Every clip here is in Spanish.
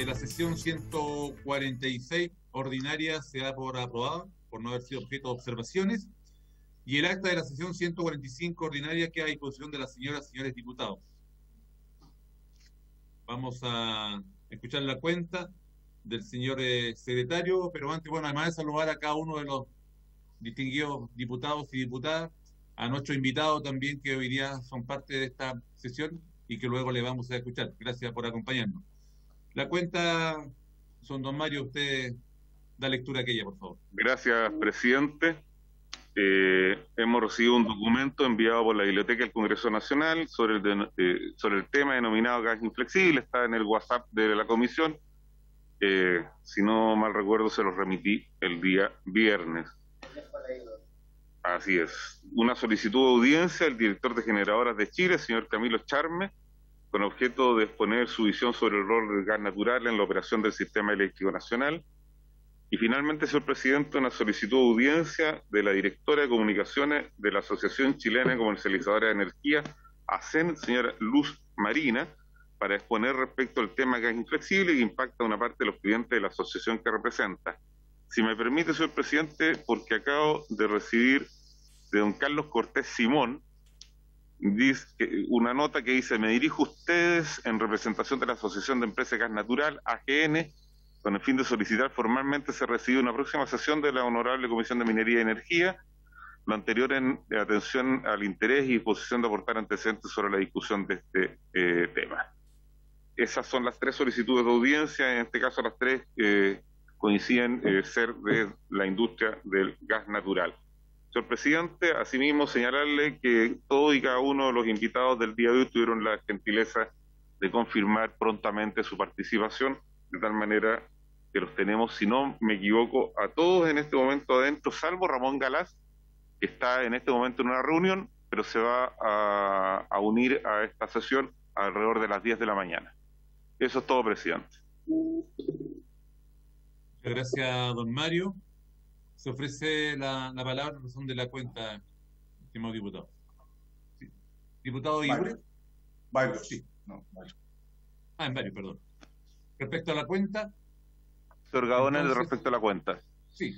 La sesión 146 ordinaria se da por aprobada, por no haber sido objeto de observaciones, y el acta de la sesión 145 ordinaria queda a disposición de las señoras y señores diputados. Vamos a escuchar la cuenta del señor secretario, pero antes, bueno, además de saludar a cada uno de los distinguidos diputados y diputadas, a nuestros invitados también que hoy día son parte de esta sesión y que luego le vamos a escuchar. Gracias por acompañarnos. La cuenta, don Mario, usted da lectura a aquella, por favor. Gracias, presidente. Hemos recibido un documento enviado por la Biblioteca del Congreso Nacional sobre el tema denominado gas inflexible. Está en el WhatsApp de la comisión. Si no mal recuerdo, se lo remití el día viernes. Así es. Una solicitud de audiencia del director de Generadoras de Chile, señor Camilo Charme, con objeto de exponer su visión sobre el rol del gas natural en la operación del Sistema Eléctrico Nacional. Y finalmente, señor presidente, una solicitud de audiencia de la directora de Comunicaciones de la Asociación Chilena de Comercializadora de Energía, ACEN, señora Luz Marina, para exponer respecto al tema gas inflexible que impacta a una parte de los clientes de la asociación que representa. Si me permite, señor presidente, porque acabo de recibir de don Carlos Cortés Simón una nota que dice: me dirijo a ustedes en representación de la Asociación de Empresas de Gas Natural, AGN, con el fin de solicitar formalmente se recibe una próxima sesión de la Honorable Comisión de Minería y Energía, lo anterior en atención al interés y disposición de aportar antecedentes sobre la discusión de este tema. Esas son las tres solicitudes de audiencia, en este caso las tres coinciden ser de la industria del gas natural. Señor presidente, asimismo señalarle que todos y cada uno de los invitados del día de hoy tuvieron la gentileza de confirmar prontamente su participación, de tal manera que los tenemos, si no me equivoco, a todos en este momento adentro, salvo Ramón Galás, que está en este momento en una reunión, pero se va a unir a esta sesión alrededor de las 10 de la mañana. Eso es todo, presidente. Muchas gracias, don Mario. Se ofrece la palabra en razón de la cuenta, estimado diputado. Sí. ¿Diputado Igure? Varios, sí. No, varios. En varios, perdón. Respecto a la cuenta. Señor Gaona, respecto a la cuenta. Sí,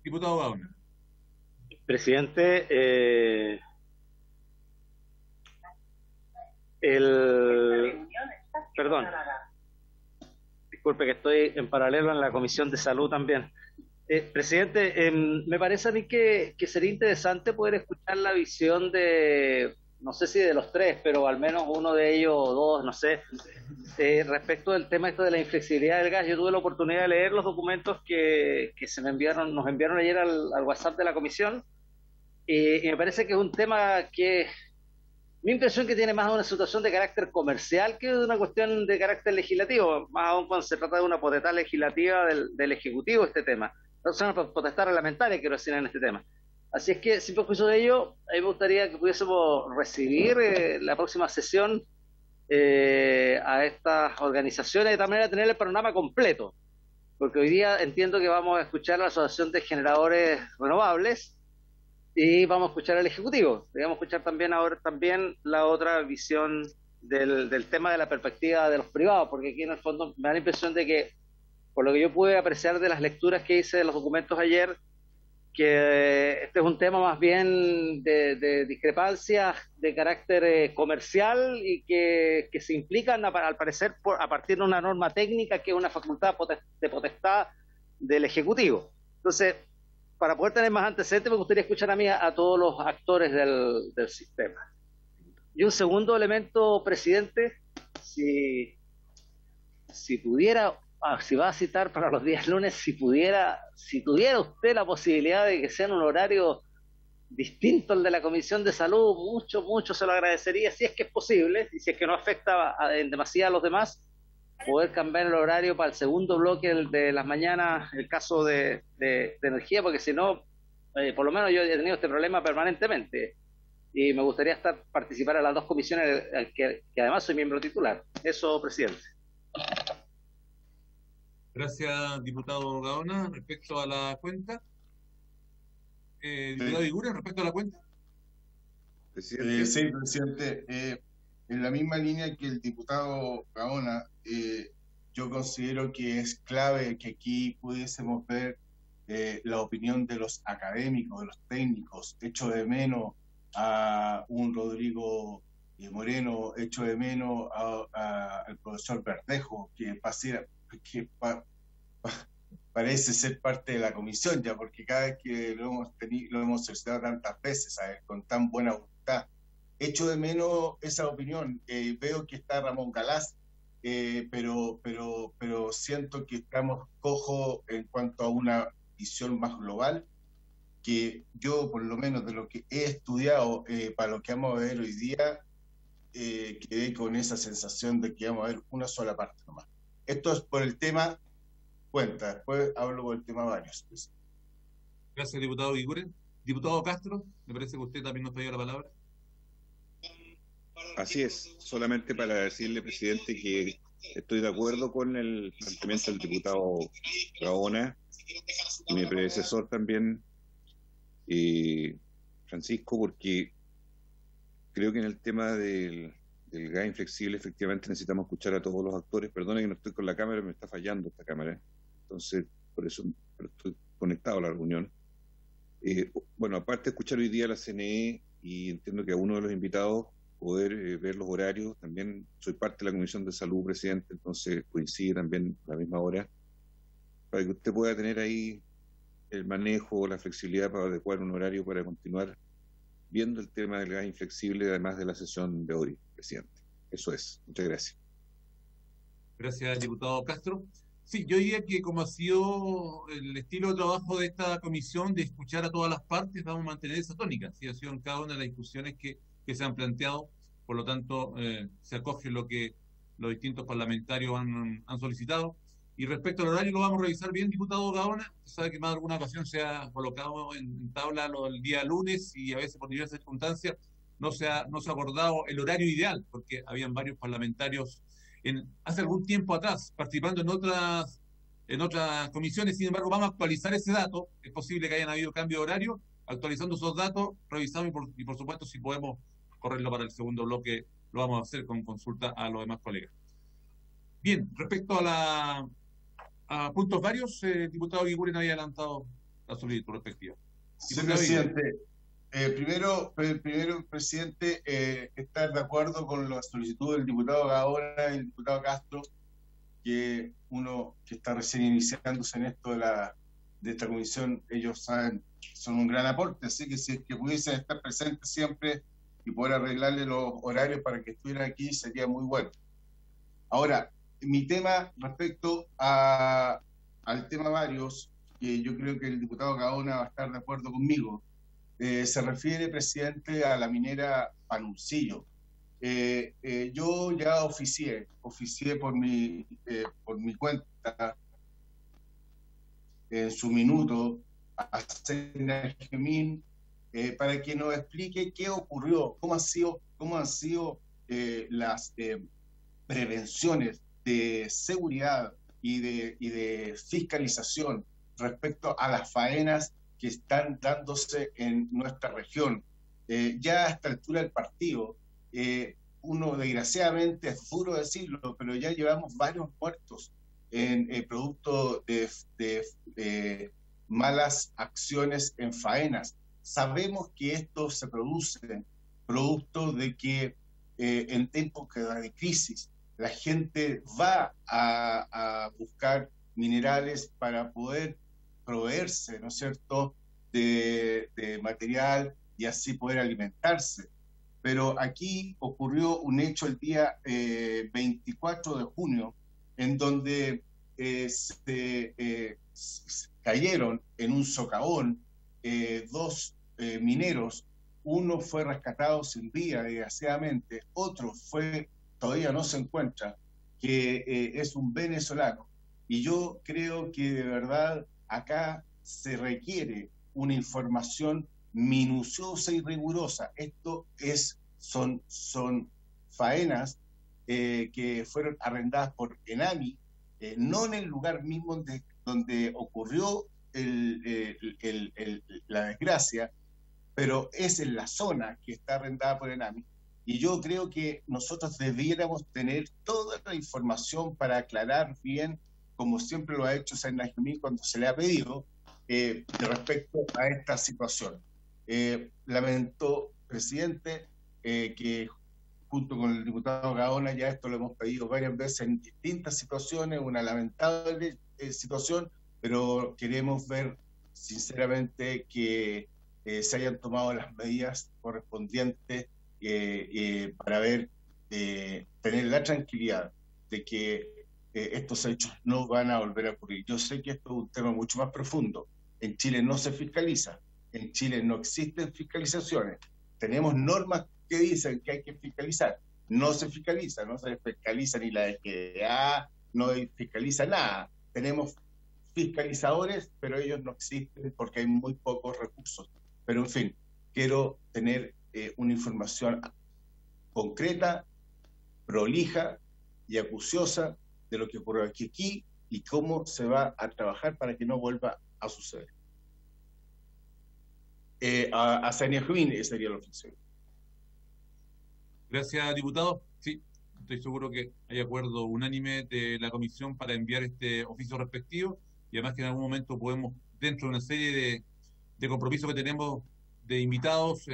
diputado Gaona. Presidente, perdón, disculpe que estoy en paralelo en la Comisión de Salud también. Presidente, me parece a mí que sería interesante poder escuchar la visión de, no sé si de los tres, pero al menos uno de ellos o dos, no sé, respecto del tema esto de la inflexibilidad del gas. Yo tuve la oportunidad de leer los documentos que nos enviaron ayer al WhatsApp de la comisión, y me parece que es un tema que mi impresión que tiene más una situación de carácter comercial que de una cuestión de carácter legislativo, más aún cuando se trata de una potestad legislativa del Ejecutivo este tema. No es una potestad reglamentaria, quiero decir, en este tema. Así es que, sin perjuicio de ello, a mí me gustaría que pudiésemos recibir la próxima sesión a estas organizaciones, de tal manera tener el panorama completo, porque hoy día entiendo que vamos a escuchar a la Asociación de Generadores Renovables y vamos a escuchar al Ejecutivo, y vamos a escuchar también ahora la otra visión del tema de la perspectiva de los privados, porque aquí en el fondo me da la impresión de que, por lo que yo pude apreciar de las lecturas que hice de los documentos ayer, que este es un tema más bien de discrepancias de carácter comercial y que se implican, al parecer, a partir de una norma técnica que es una facultad de potestad del Ejecutivo. Entonces, para poder tener más antecedentes, me gustaría escuchar a mí a todos los actores del sistema. Y un segundo elemento, presidente, si pudiera... si va a citar para los días lunes, si tuviera usted la posibilidad de que sea en un horario distinto al de la Comisión de Salud, mucho se lo agradecería, si es que es posible, y si es que no afecta en demasía a los demás, poder cambiar el horario para el segundo bloque de las mañanas, el caso de energía, porque si no, por lo menos yo he tenido este problema permanentemente, y me gustaría participar en las dos comisiones, que además soy miembro titular. Eso, presidente. Gracias, diputado Gaona. Respecto a la cuenta, diputado Igura, respecto a la cuenta. Sí, presidente. En la misma línea que el diputado Gaona, yo considero que es clave que aquí pudiésemos ver la opinión de los académicos, de los técnicos. Echo de menos a un Rodrigo Moreno, echo de menos al profesor Verdejo, que parece ser parte de la comisión ya, porque cada vez que lo hemos solicitado tantas veces, ¿sabes? Con tan buena voluntad. Echo de menos esa opinión. Veo que está Ramón Galás, pero siento que estamos cojos en cuanto a una visión más global, que yo, por lo menos de lo que he estudiado, para lo que vamos a ver hoy día, quedé con esa sensación de que vamos a ver una sola parte nomás. Esto es por el tema cuenta, después hablo por el tema varios. Gracias, diputado Guiguren. Diputado Castro, me parece que usted también nos pidió la palabra. Así es, solamente para decirle, presidente, que estoy de acuerdo con el planteamiento del diputado Gaona y mi predecesor también, Francisco, porque creo que en el tema del gas inflexible efectivamente necesitamos escuchar a todos los actores. Perdone que no estoy con la cámara, me está fallando esta cámara, entonces por eso estoy conectado a la reunión. Bueno, aparte de escuchar hoy día la CNE, y entiendo que a uno de los invitados poder ver los horarios, también soy parte de la Comisión de Salud, presidente, entonces coincide también a la misma hora, para que usted pueda tener ahí el manejo, la flexibilidad para adecuar un horario para continuar viendo el tema del gas inflexible, además de la sesión de hoy, presidente. Eso es. Muchas gracias. Gracias, diputado Castro. Sí, yo diría que como ha sido el estilo de trabajo de esta comisión, de escuchar a todas las partes, vamos a mantener esa tónica. Sí, ha sido en cada una de las discusiones que se han planteado, por lo tanto, se acoge lo que los distintos parlamentarios han solicitado. Y respecto al horario, lo vamos a revisar bien, diputado Gaona. Usted sabe que más de alguna ocasión se ha colocado en tabla el día lunes y a veces por diversas circunstancias no se ha acordado el horario ideal, porque habían varios parlamentarios hace algún tiempo atrás participando en otras comisiones. Sin embargo, vamos a actualizar ese dato. Es posible que hayan habido cambio de horario. Actualizando esos datos, revisamos y por supuesto, si podemos correrlo para el segundo bloque, lo vamos a hacer con consulta a los demás colegas. Bien, respecto a puntos varios, el diputado Guiguren había adelantado la solicitud respectiva. Sí, presidente. Primero, presidente, estar de acuerdo con la solicitud del diputado Gaona y el diputado Castro, que uno que está recién iniciándose en esto de esta comisión, ellos saben, son un gran aporte, así que si es que pudiesen estar presentes siempre y poder arreglarle los horarios para que estuvieran aquí, sería muy bueno. Ahora, mi tema respecto al tema varios, que yo creo que el diputado Gaona va a estar de acuerdo conmigo, se refiere, presidente, a la minera Panuncillo. Yo ya oficié por mi cuenta en su minuto a Senajemín para que nos explique qué ocurrió, cómo han sido las prevenciones de seguridad y de fiscalización respecto a las faenas que están dándose en nuestra región. Ya a esta altura del partido, uno desgraciadamente, es duro decirlo, pero ya llevamos varios muertos en producto de malas acciones en faenas. Sabemos que esto se produce producto de que en tiempos de crisis la gente va a buscar minerales para poder proveerse, ¿no es cierto?, de material y así poder alimentarse. Pero aquí ocurrió un hecho el día 24 de junio, en donde cayeron en un socavón dos mineros. Uno fue rescatado sin vida, desgraciadamente, otro todavía no se encuentra, que es un venezolano. Y yo creo que de verdad acá se requiere una información minuciosa y rigurosa. Esto son faenas que fueron arrendadas por ENAMI, no en el lugar mismo donde ocurrió la desgracia, pero es en la zona que está arrendada por ENAMI. Y yo creo que nosotros debiéramos tener toda la información para aclarar bien, como siempre lo ha hecho Serna Jumín cuando se le ha pedido, respecto a esta situación. Lamento, presidente, que junto con el diputado Gaona, ya esto lo hemos pedido varias veces en distintas situaciones, una lamentable situación, pero queremos ver sinceramente que se hayan tomado las medidas correspondientes para ver, tener la tranquilidad de que estos hechos no van a volver a ocurrir. Yo sé que esto es un tema mucho más profundo. En Chile no se fiscaliza, en Chile no existen fiscalizaciones. Tenemos normas que dicen que hay que fiscalizar. No se fiscaliza ni la DGA, no fiscaliza nada. Tenemos fiscalizadores, pero ellos no existen porque hay muy pocos recursos. Pero en fin, quiero tener una información concreta, prolija y acuciosa de lo que ocurrió aquí y cómo se va a trabajar para que no vuelva a suceder. A Serna Jumín sería la ofensiva. Gracias, diputado. Sí, estoy seguro que hay acuerdo unánime de la comisión para enviar este oficio respectivo, y además que en algún momento podemos, dentro de una serie de compromisos que tenemos de invitados,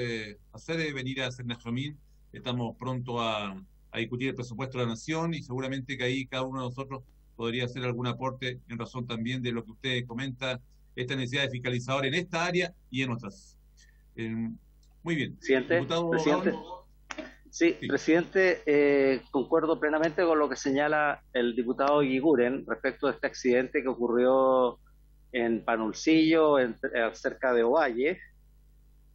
hacer venir a Serna Jumín. Estamos pronto a discutir el presupuesto de la Nación, y seguramente que ahí cada uno de nosotros podría hacer algún aporte en razón también de lo que usted comenta, esta necesidad de fiscalizador en esta área y en otras. Muy bien. Presidente. Sí, presidente, concuerdo plenamente con lo que señala el diputado Guiguren respecto de este accidente que ocurrió en Panulcillo, cerca de Ovalle.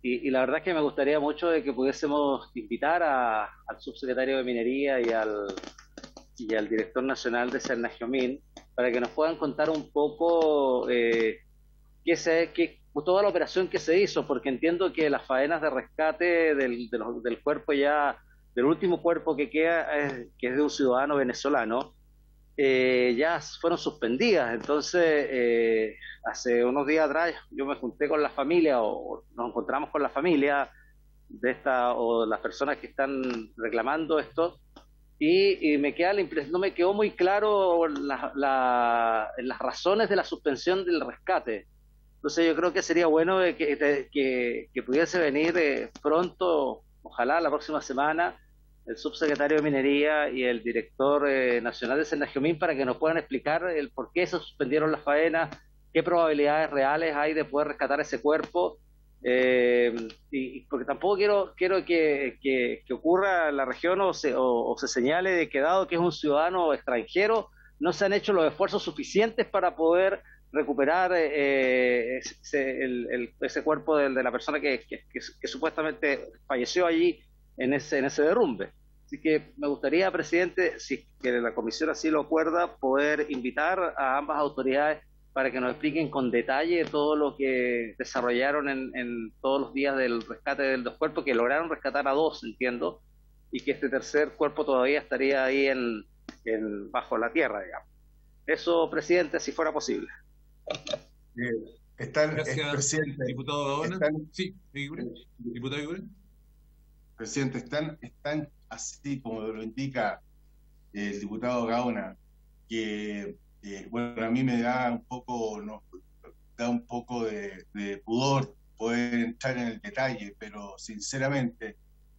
Y la verdad es que me gustaría mucho de que pudiésemos invitar al subsecretario de Minería y al director nacional de Serna Jumín para que nos puedan contar un poco toda la operación que se hizo, porque entiendo que las faenas de rescate del cuerpo del último cuerpo que queda, que es de un ciudadano venezolano, ya fueron suspendidas. Entonces, hace unos días atrás yo me junté con la familia, o nos encontramos con la familia o las personas que están reclamando esto, y no me quedó muy claro las razones de la suspensión del rescate. Entonces yo creo que sería bueno que pudiese venir pronto, ojalá la próxima semana, el subsecretario de Minería y el director nacional de Serna Jumín para que nos puedan explicar el por qué se suspendieron las faenas, qué probabilidades reales hay de poder rescatar ese cuerpo, y porque tampoco quiero que ocurra en la región o se señale de que, dado que es un ciudadano extranjero, no se han hecho los esfuerzos suficientes para poder recuperar ese cuerpo de la persona que supuestamente falleció allí en ese derrumbe. Así que me gustaría, presidente, si que la comisión así lo acuerda, poder invitar a ambas autoridades para que nos expliquen con detalle todo lo que desarrollaron en todos los días del rescate de los cuerpos, que lograron rescatar a 2, entiendo, y que este tercer cuerpo todavía estaría ahí bajo la tierra, digamos. Eso, presidente, si fuera posible. Gracias, presidente, diputado Gaona. Sí, diputado Guiguren. Presidente, están así como lo indica el diputado Gaona, que bueno, a mí me da un poco de pudor poder entrar en el detalle, pero sinceramente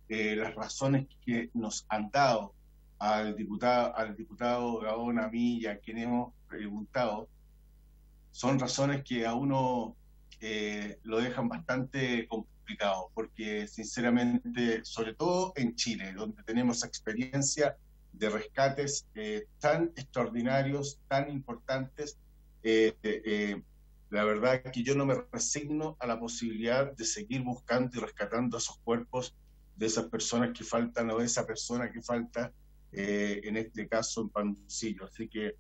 las razones que nos han dado al diputado Gaona, a mí y a quien hemos preguntado, son razones que a uno lo dejan bastante complicado, porque sinceramente, sobre todo en Chile, donde tenemos experiencia de rescates tan extraordinarios, tan importantes, la verdad es que yo no me resigno a la posibilidad de seguir buscando y rescatando esos cuerpos de esas personas que faltan, o de esa persona que falta, en este caso en Panulcillo. Así que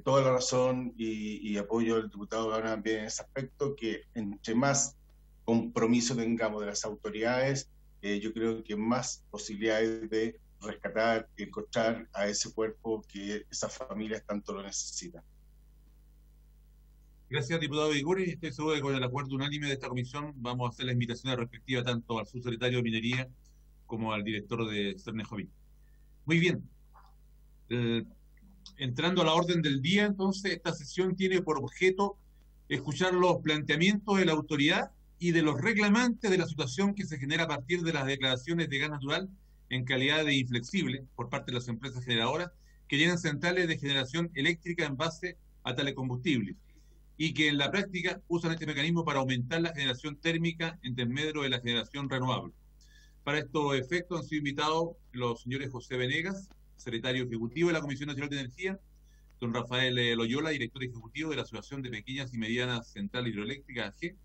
toda la razón y apoyo al diputado Gaona también en ese aspecto, que entre más compromiso tengamos de las autoridades, yo creo que más posibilidades de rescatar y encontrar a ese cuerpo que esas familias tanto lo necesitan. Gracias, diputado Guiguren. Estoy seguro que con el acuerdo unánime de esta comisión vamos a hacer la invitación respectiva tanto al subsecretario de Minería como al director de Cernejovic. Muy bien. Entrando a la orden del día, entonces, esta sesión tiene por objeto escuchar los planteamientos de la autoridad y de los reclamantes de la situación que se genera a partir de las declaraciones de gas natural en calidad de inflexible por parte de las empresas generadoras que llenan centrales de generación eléctrica en base a telecombustibles y que en la práctica usan este mecanismo para aumentar la generación térmica en desmedro de la generación renovable. Para estos efectos han sido invitados los señores José Venegas, secretario ejecutivo de la Comisión Nacional de Energía, don Rafael Loyola, director ejecutivo de la Asociación de Pequeñas y Medianas Centrales Hidroeléctricas AG,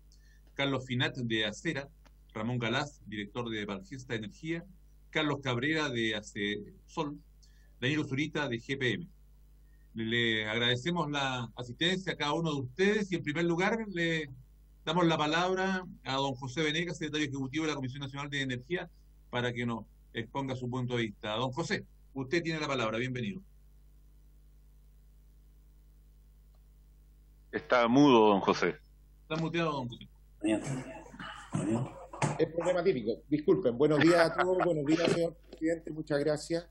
Carlos Finat de Acera, Ramón Galás, director de Valgesta Energía, Carlos Cabrera de Acesol, Danilo Zurita de GPM. Le agradecemos la asistencia a cada uno de ustedes y en primer lugar le damos la palabra a don José Venegas, secretario ejecutivo de la Comisión Nacional de Energía, para que nos exponga su punto de vista. Don José, usted tiene la palabra, bienvenido. Está mudo, don José. Está muteado, don José. Es problema típico. Disculpen. Buenos días a todos. Buenos días, señor presidente. Muchas gracias.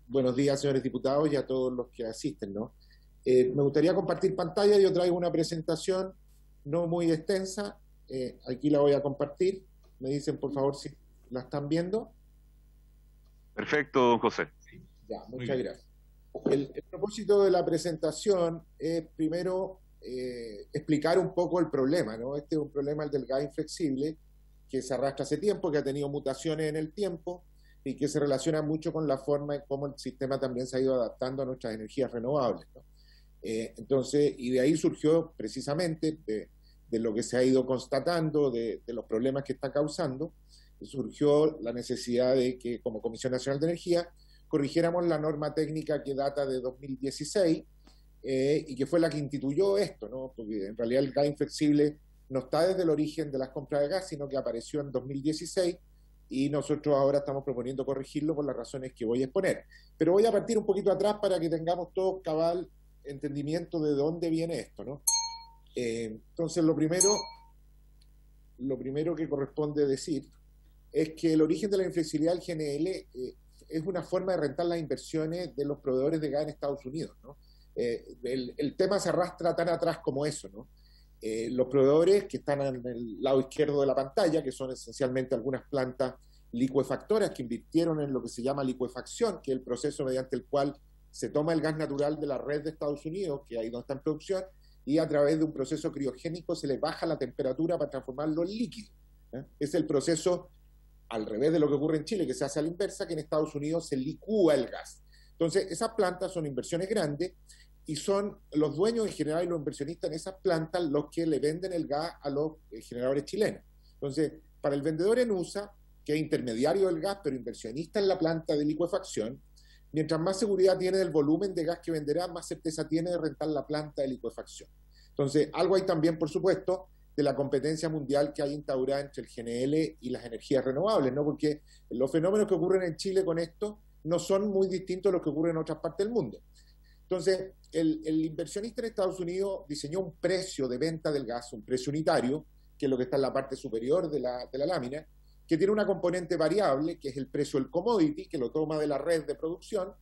Buenos días, señores diputados, y a todos los que asisten, ¿no? Me gustaría compartir pantalla. Yo traigo una presentación no muy extensa. Aquí la voy a compartir. Me dicen, por favor, si la están viendo. Perfecto, don José. Ya, muchas gracias. El propósito de la presentación es primero explicar un poco el problema, ¿no? Este es un problema, el del gas inflexible, que se arrastra hace tiempo, que ha tenido mutaciones en el tiempo y que se relaciona mucho con la forma en cómo el sistema también se ha ido adaptando a nuestras energías renovables, ¿no? Entonces, y de ahí surgió precisamente de lo que se ha ido constatando, de los problemas que está causando, surgió la necesidad de que como Comisión Nacional de Energía corrigiéramos la norma técnica que data de 2016 y que fue la que instituyó esto, ¿no? Porque en realidad el gas inflexible no está desde el origen de las compras de gas, sino que apareció en 2016 y nosotros ahora estamos proponiendo corregirlo por las razones que voy a exponer. Pero voy a partir un poquito atrás para que tengamos todo cabal entendimiento de dónde viene esto, ¿no? Entonces lo primero que corresponde decir es que el origen de la inflexibilidad del GNL es una forma de rentar las inversiones de los proveedores de gas en Estados Unidos, ¿no? El tema se arrastra tan atrás como eso, ¿no? Los proveedores que están en el lado izquierdo de la pantalla, que son esencialmente algunas plantas licuefactoras que invirtieron en lo que se llama licuefacción, que es el proceso mediante el cual se toma el gas natural de la red de Estados Unidos, que ahí donde está en producción, y a través de un proceso criogénico se le baja la temperatura para transformarlo en líquido, ¿eh? Es el proceso al revés de lo que ocurre en Chile, que se hace a la inversa, que en Estados Unidos se licúa el gas. Entonces, esas plantas son inversiones grandes y son los dueños en general y los inversionistas en esas plantas los que le venden el gas a los generadores chilenos. Entonces, para el vendedor en USA, que es intermediario del gas, pero inversionista en la planta de licuefacción, mientras más seguridad tiene del volumen de gas que venderá, más certeza tiene de rentar la planta de licuefacción. Entonces, algo hay también, por supuesto, de la competencia mundial que hay instaurada entre el GNL y las energías renovables, ¿no? Porque los fenómenos que ocurren en Chile con esto no son muy distintos a los que ocurren en otras partes del mundo. Entonces, el inversionista en Estados Unidos diseñó un precio de venta del gas, un precio unitario, que es lo que está en la parte superior de la lámina, que tiene una componente variable, que es el precio del commodity, que lo toma de la red de producción,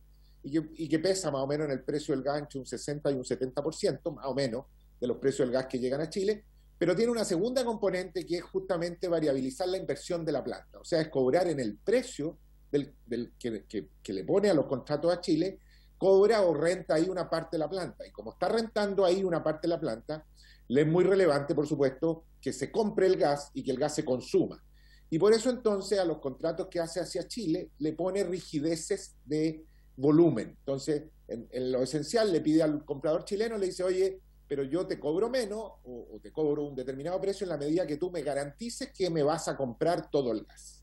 y que pesa más o menos en el precio del gas entre un 60 y un 70%, más o menos, de los precios del gas que llegan a Chile, pero tiene una segunda componente que es justamente variabilizar la inversión de la planta, o sea, es cobrar en el precio que le pone a los contratos a Chile, cobra o renta ahí una parte de la planta, y como está rentando ahí una parte de la planta, le es muy relevante, por supuesto, que se compre el gas y que el gas se consuma. Y por eso entonces a los contratos que hace hacia Chile le pone rigideces de volumen. Entonces, en lo esencial le pide al comprador chileno, le dice, oye, pero yo te cobro menos o te cobro un determinado precio en la medida que tú me garantices que me vas a comprar todo el gas.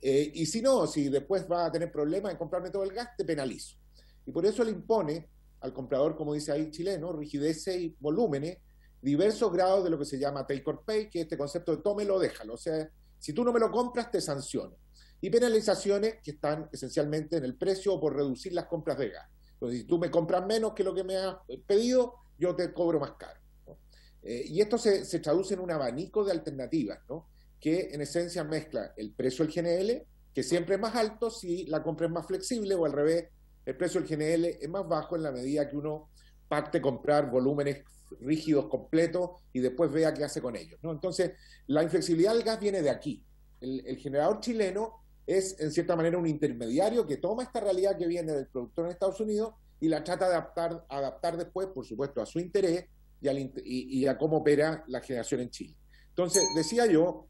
Y si no, si después vas a tener problemas en comprarme todo el gas, te penalizo. Y por eso le impone al comprador, como dice ahí chileno, rigideces y volúmenes, diversos grados de lo que se llama take or pay, que es este concepto de tómelo, déjalo. O sea, si tú no me lo compras, te sanciono. Y penalizaciones que están esencialmente en el precio o por reducir las compras de gas. Entonces, si tú me compras menos que lo que me has pedido, yo te cobro más caro, ¿no? Y esto se traduce en un abanico de alternativas, ¿no? que en esencia mezcla el precio del GNL, que siempre es más alto si la compra es más flexible, o al revés, el precio del GNL es más bajo en la medida que uno pacte comprar volúmenes rígidos completos y después vea qué hace con ellos, ¿no? Entonces, la inflexibilidad del gas viene de aquí. El generador chileno es, en cierta manera, un intermediario que toma esta realidad que viene del productor en Estados Unidos y la trata de adaptar después, por supuesto, a su interés y a cómo opera la generación en Chile. Entonces, decía yo,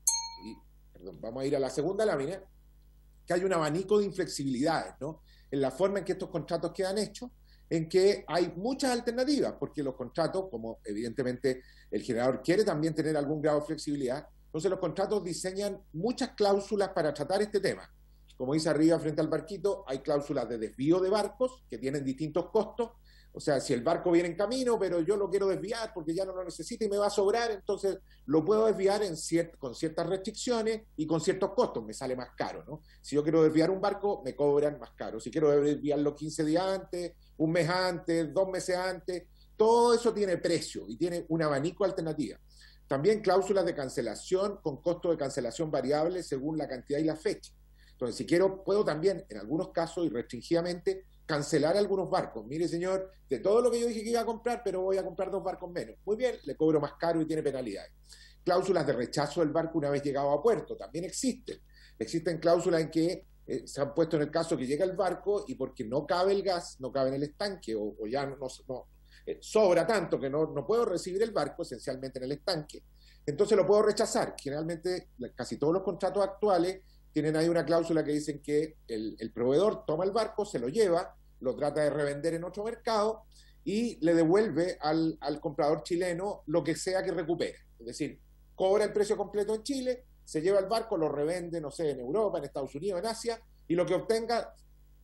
vamos a ir a la segunda lámina, que hay un abanico de inflexibilidades, ¿no? En la forma en que estos contratos quedan hechos, en que hay muchas alternativas, porque los contratos, como evidentemente el generador quiere también tener algún grado de flexibilidad, entonces los contratos diseñan muchas cláusulas para tratar este tema. Como dice arriba frente al barquito, hay cláusulas de desvío de barcos que tienen distintos costos. O sea, si el barco viene en camino, pero yo lo quiero desviar porque ya no lo necesito y me va a sobrar, entonces lo puedo desviar con ciertas restricciones y con ciertos costos, me sale más caro, ¿no? Si yo quiero desviar un barco, me cobran más caro. Si quiero desviarlo 15 días antes, un mes antes, 2 meses antes, todo eso tiene precio y tiene un abanico de alternativas. También cláusulas de cancelación con costo de cancelación variable según la cantidad y la fecha. Entonces, si quiero, puedo también, en algunos casos y restringidamente, cancelar algunos barcos. Mire, señor, de todo lo que yo dije que iba a comprar, pero voy a comprar 2 barcos menos. Muy bien, le cobro más caro y tiene penalidades. Cláusulas de rechazo del barco una vez llegado a puerto, también existen. Existen cláusulas en que se han puesto en el caso que llega el barco y porque no cabe el gas, no cabe en el estanque o ya sobra tanto que no puedo recibir el barco esencialmente en el estanque. Entonces lo puedo rechazar. Generalmente, casi todos los contratos actuales tienen ahí una cláusula que dicen que el proveedor toma el barco, se lo lleva, lo trata de revender en otro mercado y le devuelve al comprador chileno lo que sea que recupere. Es decir, cobra el precio completo en Chile, se lleva el barco, lo revende, no sé, en Europa, en Estados Unidos, en Asia, y lo que obtenga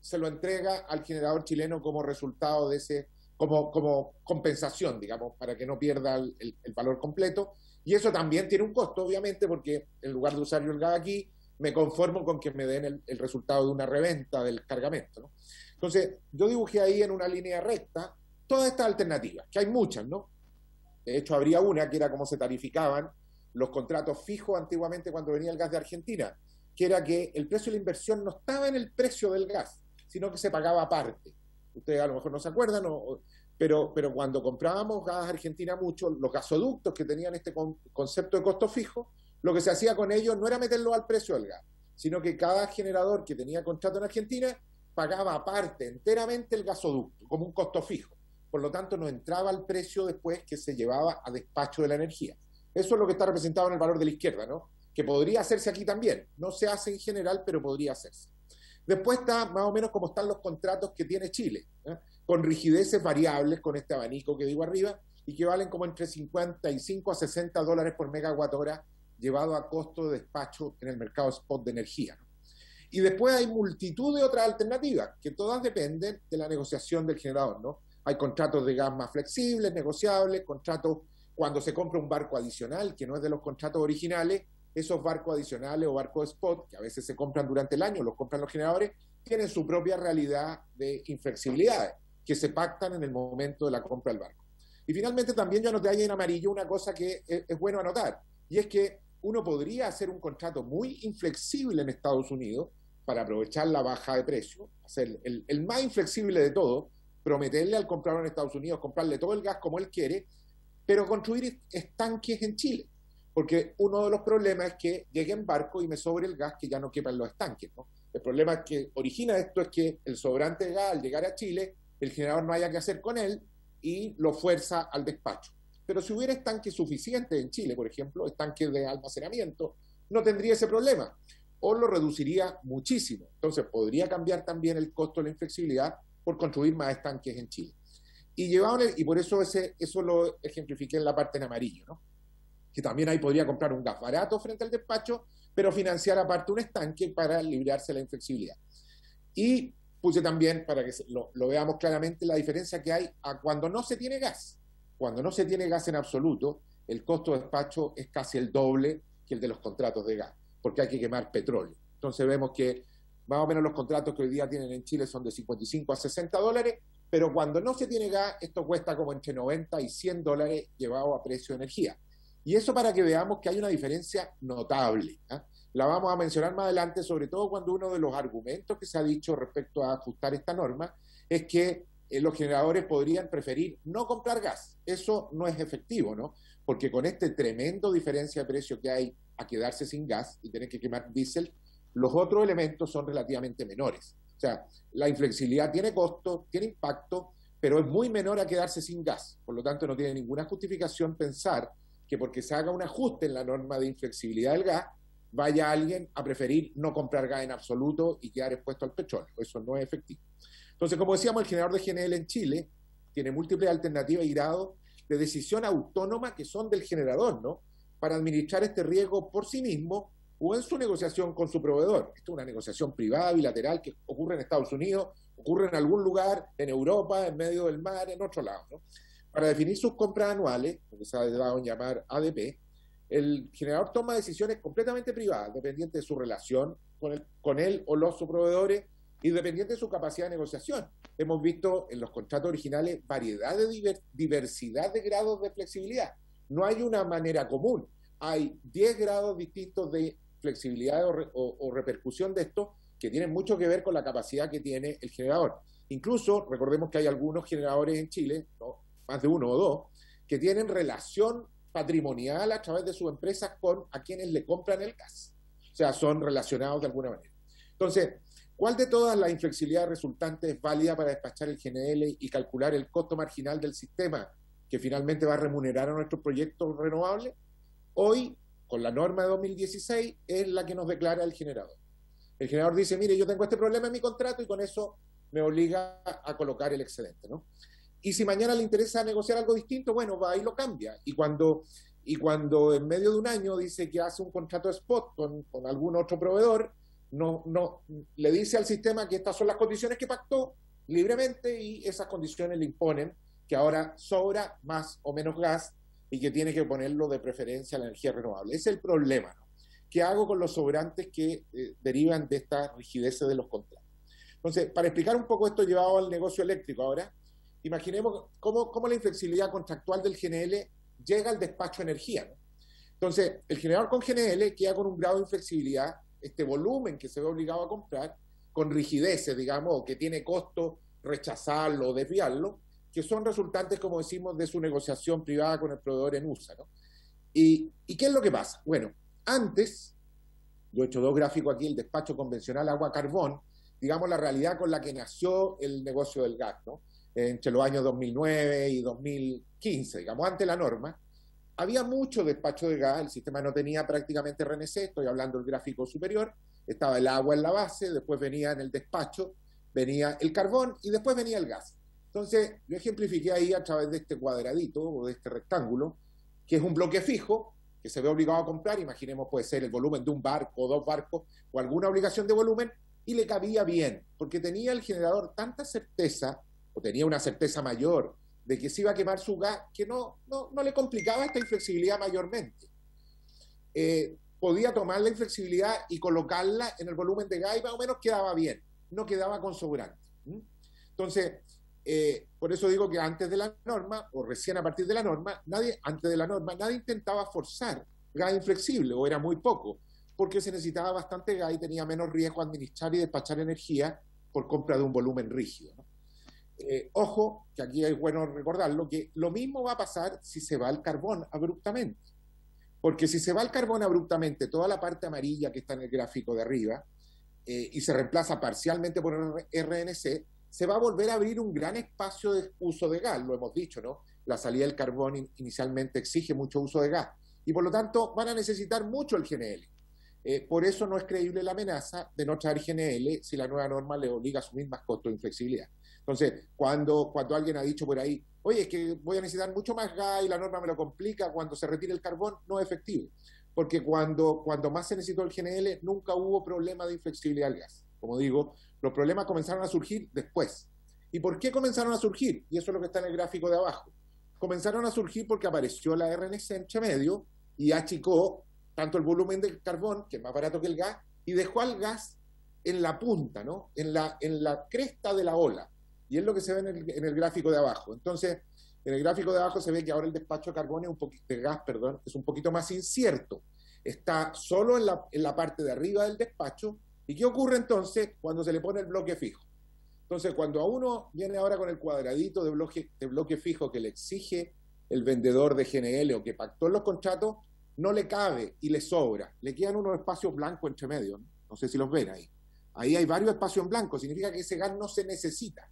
se lo entrega al generador chileno como resultado de ese, como compensación, digamos, para que no pierda el valor completo. Y eso también tiene un costo, obviamente, porque en lugar de usar yo el gas aquí, me conformo con que me den el resultado de una reventa del cargamento, ¿no? Entonces, yo dibujé ahí en una línea recta todas estas alternativas, que hay muchas, ¿no? De hecho, habría una que era cómo se tarificaban los contratos fijos antiguamente cuando venía el gas de Argentina, que era que el precio de la inversión no estaba en el precio del gas, sino que se pagaba aparte. Ustedes a lo mejor no se acuerdan, pero cuando comprábamos gas Argentina mucho, los gasoductos que tenían este concepto de costo fijo, lo que se hacía con ellos no era meterlo al precio del gas, sino que cada generador que tenía contrato en Argentina pagaba aparte, enteramente el gasoducto, como un costo fijo. Por lo tanto, no entraba al precio después que se llevaba a despacho de la energía. Eso es lo que está representado en el valor de la izquierda, ¿no? Que podría hacerse aquí también. No se hace en general, pero podría hacerse. Después está más o menos como están los contratos que tiene Chile, ¿eh? Con rigideces variables, con este abanico que digo arriba, y que valen como entre 55 a 60 dólares por megawatt hora llevado a costo de despacho en el mercado spot de energía, ¿no? Y después hay multitud de otras alternativas, que todas dependen de la negociación del generador, ¿no? Hay contratos de gas más flexibles, negociables, contratos cuando se compra un barco adicional, que no es de los contratos originales, esos barcos adicionales o barcos spot, que a veces se compran durante el año, los compran los generadores, tienen su propia realidad de inflexibilidades, que se pactan en el momento de la compra del barco. Y finalmente también yo anoté ahí en amarillo una cosa que es bueno anotar, y es que uno podría hacer un contrato muy inflexible en Estados Unidos para aprovechar la baja de precio, hacer el más inflexible de todo, prometerle al comprador en Estados Unidos, comprarle todo el gas como él quiere, pero construir estanques en Chile. Porque uno de los problemas es que llegue en barco y me sobre el gas que ya no quepa en los estanques, ¿no? El problema que origina esto es que el sobrante de gas al llegar a Chile, el generador no haya que hacer con él y lo fuerza al despacho. Pero si hubiera estanques suficientes en Chile, por ejemplo, estanques de almacenamiento, no tendría ese problema o lo reduciría muchísimo. Entonces podría cambiar también el costo de la inflexibilidad por construir más estanques en Chile. Y por eso eso lo ejemplifiqué en la parte en amarillo, ¿no? Que también ahí podría comprar un gas barato frente al despacho, pero financiar aparte un estanque para librarse de la inflexibilidad. Y puse también, para que lo veamos claramente, la diferencia que hay a cuando no se tiene gas. Cuando no se tiene gas en absoluto, el costo de despacho es casi el doble que el de los contratos de gas, porque hay que quemar petróleo. Entonces vemos que más o menos los contratos que hoy día tienen en Chile son de 55 a 60 dólares, pero cuando no se tiene gas, esto cuesta como entre 90 y 100 dólares llevado a precio de energía. Y eso para que veamos que hay una diferencia notable. La vamos a mencionar más adelante, sobre todo cuando uno de los argumentos que se ha dicho respecto a ajustar esta norma es que los generadores podrían preferir no comprar gas. Eso no es efectivo, ¿no? Porque con este tremendo diferencia de precio que hay a quedarse sin gas y tener que quemar diésel, los otros elementos son relativamente menores. O sea, la inflexibilidad tiene costo, tiene impacto, pero es muy menor a quedarse sin gas. Por lo tanto, no tiene ninguna justificación pensar que porque se haga un ajuste en la norma de inflexibilidad del gas, vaya alguien a preferir no comprar gas en absoluto y quedar expuesto al petróleo. Eso no es efectivo. Entonces, como decíamos, el generador de GNL en Chile tiene múltiples alternativas y grados de decisión autónoma que son del generador, ¿no? Para administrar este riesgo por sí mismo o en su negociación con su proveedor. Esto es una negociación privada, bilateral, que ocurre en Estados Unidos, ocurre en algún lugar, en Europa, en medio del mar, en otro lado, ¿no? Para definir sus compras anuales, lo que se ha dado en llamar ADP, el generador toma decisiones completamente privadas, dependientes de su relación con él o los proveedores y dependiente de su capacidad de negociación. Hemos visto en los contratos originales variedad de diversidad de grados de flexibilidad. No hay una manera común. Hay 10 grados distintos de flexibilidad o repercusión de esto que tienen mucho que ver con la capacidad que tiene el generador. Incluso, recordemos que hay algunos generadores en Chile, ¿no? Más de uno o dos, que tienen relación patrimonial a través de sus empresas con a quienes le compran el gas. O sea, son relacionados de alguna manera. Entonces, ¿cuál de todas las inflexibilidades resultantes es válida para despachar el GNL y calcular el costo marginal del sistema que finalmente va a remunerar a nuestros proyectos renovables? Hoy, con la norma de 2016, es la que nos declara el generador. El generador dice, mire, yo tengo este problema en mi contrato y con eso me obliga a colocar el excedente, ¿no? Y si mañana le interesa negociar algo distinto, bueno, va y lo cambia. Y cuando en medio de un año dice que hace un contrato spot con algún otro proveedor, no le dice al sistema que estas son las condiciones que pactó libremente y esas condiciones le imponen que ahora sobra más o menos gas y que tiene que ponerlo de preferencia a la energía renovable. Ese es el problema, ¿no? ¿Qué hago con los sobrantes que derivan de esta rigidez de los contratos? Entonces, para explicar un poco esto llevado al negocio eléctrico ahora, imaginemos cómo la inflexibilidad contractual del GNL llega al despacho de energía, ¿no? Entonces, el generador con GNL queda con un grado de inflexibilidad, este volumen que se ve obligado a comprar, con rigideces, digamos, o que tiene costo rechazarlo o desviarlo, que son resultantes, como decimos, de su negociación privada con el proveedor en USA, ¿no? ¿Y qué es lo que pasa? Bueno, antes, yo he hecho dos gráficos aquí, el despacho convencional agua-carbón, digamos la realidad con la que nació el negocio del gas, ¿no? Entre los años 2009 y 2015, digamos, antes de la norma, había mucho despacho de gas, el sistema no tenía prácticamente RNC, estoy hablando del gráfico superior, estaba el agua en la base, después venía en el despacho, venía el carbón y después venía el gas. Entonces, yo ejemplifiqué ahí a través de este cuadradito o de este rectángulo, que es un bloque fijo, que se ve obligado a comprar, imaginemos puede ser el volumen de un barco o dos barcos, o alguna obligación de volumen, y le cabía bien, porque tenía el generador tanta certeza, o tenía una certeza mayor, de que se iba a quemar su gas, que no le complicaba esta inflexibilidad mayormente. Podía tomar la inflexibilidad y colocarla en el volumen de gas y más o menos quedaba bien, no quedaba con sobrante. Entonces, por eso digo que antes de la norma, o recién a partir de la norma, nadie intentaba forzar gas inflexible, o era muy poco, porque se necesitaba bastante gas y tenía menos riesgo administrar y despachar energía por compra de un volumen rígido, ¿no? Ojo, que aquí es bueno recordarlo, que lo mismo va a pasar si se va el carbón abruptamente. Porque si se va el carbón abruptamente, toda la parte amarilla que está en el gráfico de arriba, y se reemplaza parcialmente por RNC, se va a volver a abrir un gran espacio de uso de gas, lo hemos dicho, ¿no? La salida del carbón inicialmente exige mucho uso de gas, y por lo tanto van a necesitar mucho el GNL. Por eso no es creíble la amenaza de no traer GNL si la nueva norma le obliga a asumir más costos de inflexibilidad. Entonces, cuando alguien ha dicho por ahí, oye, es que voy a necesitar mucho más gas y la norma me lo complica, cuando se retire el carbón, no es efectivo. Porque cuando más se necesitó el GNL, nunca hubo problema de inflexibilidad del gas. Como digo, los problemas comenzaron a surgir después. ¿Y por qué comenzaron a surgir? Y eso es lo que está en el gráfico de abajo. Comenzaron a surgir porque apareció la RNC entre medio y achicó tanto el volumen del carbón, que es más barato que el gas, y dejó al gas en la punta, ¿no? En la cresta de la ola. Y es lo que se ve en el gráfico de abajo. Entonces, En el gráfico de abajo se ve que ahora el despacho de carbón de gas, perdón, es un poquito más incierto. Está solo en la parte de arriba del despacho. ¿Y qué ocurre entonces cuando se le pone el bloque fijo? Entonces, cuando a uno viene ahora con el cuadradito de bloque fijo que le exige el vendedor de GNL o que pactó en los contratos, no le cabe y le sobra. Le quedan unos espacios blancos entre medio. No sé si los ven ahí. Ahí hay varios espacios en blanco. Significa que ese gas no se necesita.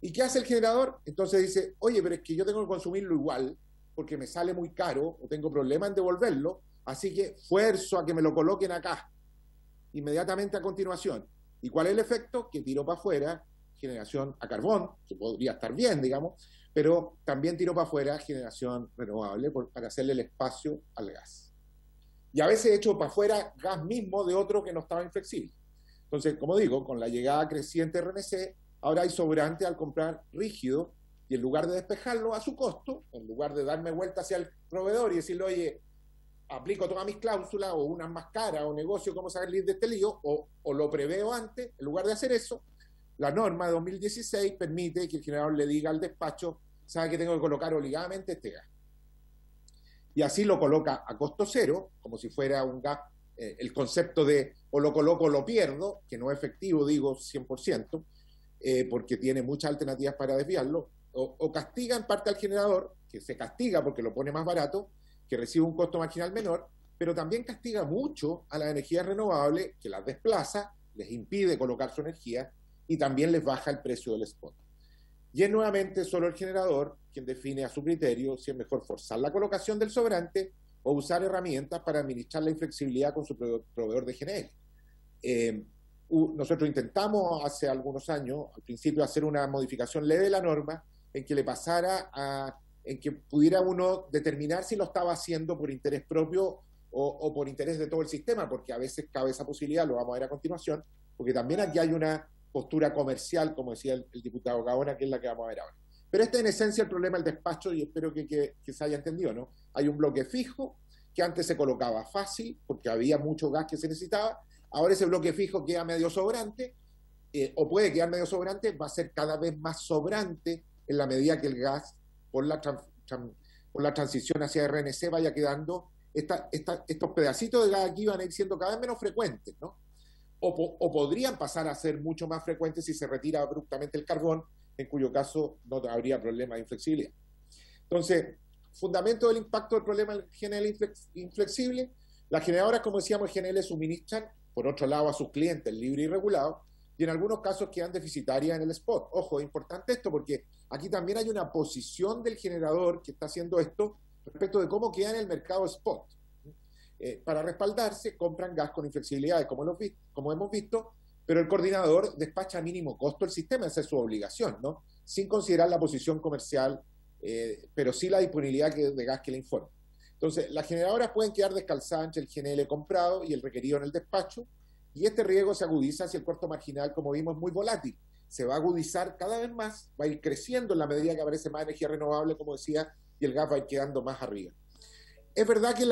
¿Y qué hace el generador? Entonces dice, oye, pero es que yo tengo que consumirlo igual porque me sale muy caro o tengo problema en devolverlo, así que fuerzo a que me lo coloquen acá, inmediatamente a continuación. ¿Y cuál es el efecto? Que tiro para afuera generación a carbón, que podría estar bien, digamos, pero también tiro para afuera generación renovable para hacerle el espacio al gas. Y a veces echo para afuera gas mismo de otro que no estaba inflexible. Entonces, como digo, con la llegada creciente de RNC, ahora hay sobrante al comprar rígido y en lugar de despejarlo a su costo, en lugar de darme vuelta hacia el proveedor y decirle, oye, aplico todas mis cláusulas o unas más caras o negocio cómo salir de este lío o lo preveo antes, en lugar de hacer eso, la norma de 2016 permite que el generador le diga al despacho, sabe que tengo que colocar obligadamente este gas. Y así lo coloca a costo cero, como si fuera un gas, el concepto de o lo coloco o lo pierdo, que no es efectivo, digo 100%, porque tiene muchas alternativas para desviarlo, o castiga en parte al generador, que se castiga porque lo pone más barato, que recibe un costo marginal menor, pero también castiga mucho a las energías renovables, que las desplaza, les impide colocar su energía y también les baja el precio del spot. Y es nuevamente solo el generador quien define a su criterio si es mejor forzar la colocación del sobrante o usar herramientas para administrar la inflexibilidad con su proveedor de GNL. Nosotros intentamos hace algunos años, al principio, hacer una modificación leve de la norma en que le pasara en que pudiera uno determinar si lo estaba haciendo por interés propio o por interés de todo el sistema, porque a veces cabe esa posibilidad, lo vamos a ver a continuación, porque también aquí hay una postura comercial, como decía el diputado Gaona, que es la que vamos a ver ahora. Pero este en esencia el problema del despacho, y espero que se haya entendido, ¿no? Hay un bloque fijo que antes se colocaba fácil, porque había mucho gas que se necesitaba. Ahora ese bloque fijo queda medio sobrante, o puede quedar medio sobrante, va a ser cada vez más sobrante en la medida que el gas, por la transición hacia RNC, vaya quedando, estos pedacitos de gas aquí van a ir siendo cada vez menos frecuentes, ¿no? O podrían pasar a ser mucho más frecuentes si se retira abruptamente el carbón, en cuyo caso no habría problema de inflexibilidad. Entonces, fundamento del impacto del problema del GNL inflexible, las generadoras, como decíamos, GNL suministran, por otro lado, a sus clientes libre y regulado, y en algunos casos quedan deficitarias en el spot. Ojo, es importante esto porque aquí también hay una posición del generador que está haciendo esto respecto de cómo queda en el mercado spot. Para respaldarse, compran gas con inflexibilidades, como hemos visto, pero el coordinador despacha a mínimo costo el sistema, esa es su obligación, ¿no? Sin considerar la posición comercial, pero sí la disponibilidad de gas que le informa. Entonces, las generadoras pueden quedar descalzadas entre el GNL comprado y el requerido en el despacho, y este riesgo se agudiza si el costo marginal, como vimos, es muy volátil. Se va a agudizar cada vez más, va a ir creciendo en la medida que aparece más energía renovable, como decía, y el gas va a ir quedando más arriba. Es verdad que en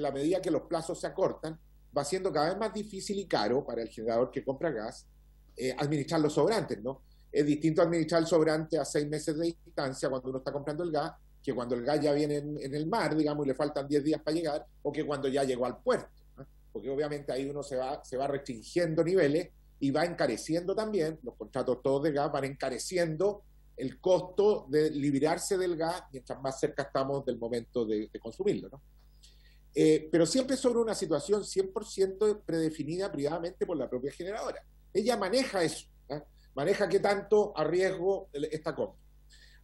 la medida que los plazos se acortan, va siendo cada vez más difícil y caro para el generador que compra gas administrar los sobrantes, ¿no? Es distinto administrar el sobrante a 6 meses de distancia cuando uno está comprando el gas, que cuando el gas ya viene en el mar, digamos, y le faltan 10 días para llegar, o que cuando ya llegó al puerto, ¿no? Porque obviamente ahí uno se va restringiendo niveles y va encareciendo también, los contratos todos de gas van encareciendo el costo de liberarse del gas mientras más cerca estamos del momento de consumirlo, ¿no? Pero siempre sobre una situación 100% predefinida privadamente por la propia generadora. Ella maneja eso, ¿eh? Maneja qué tanto a riesgo esta compra.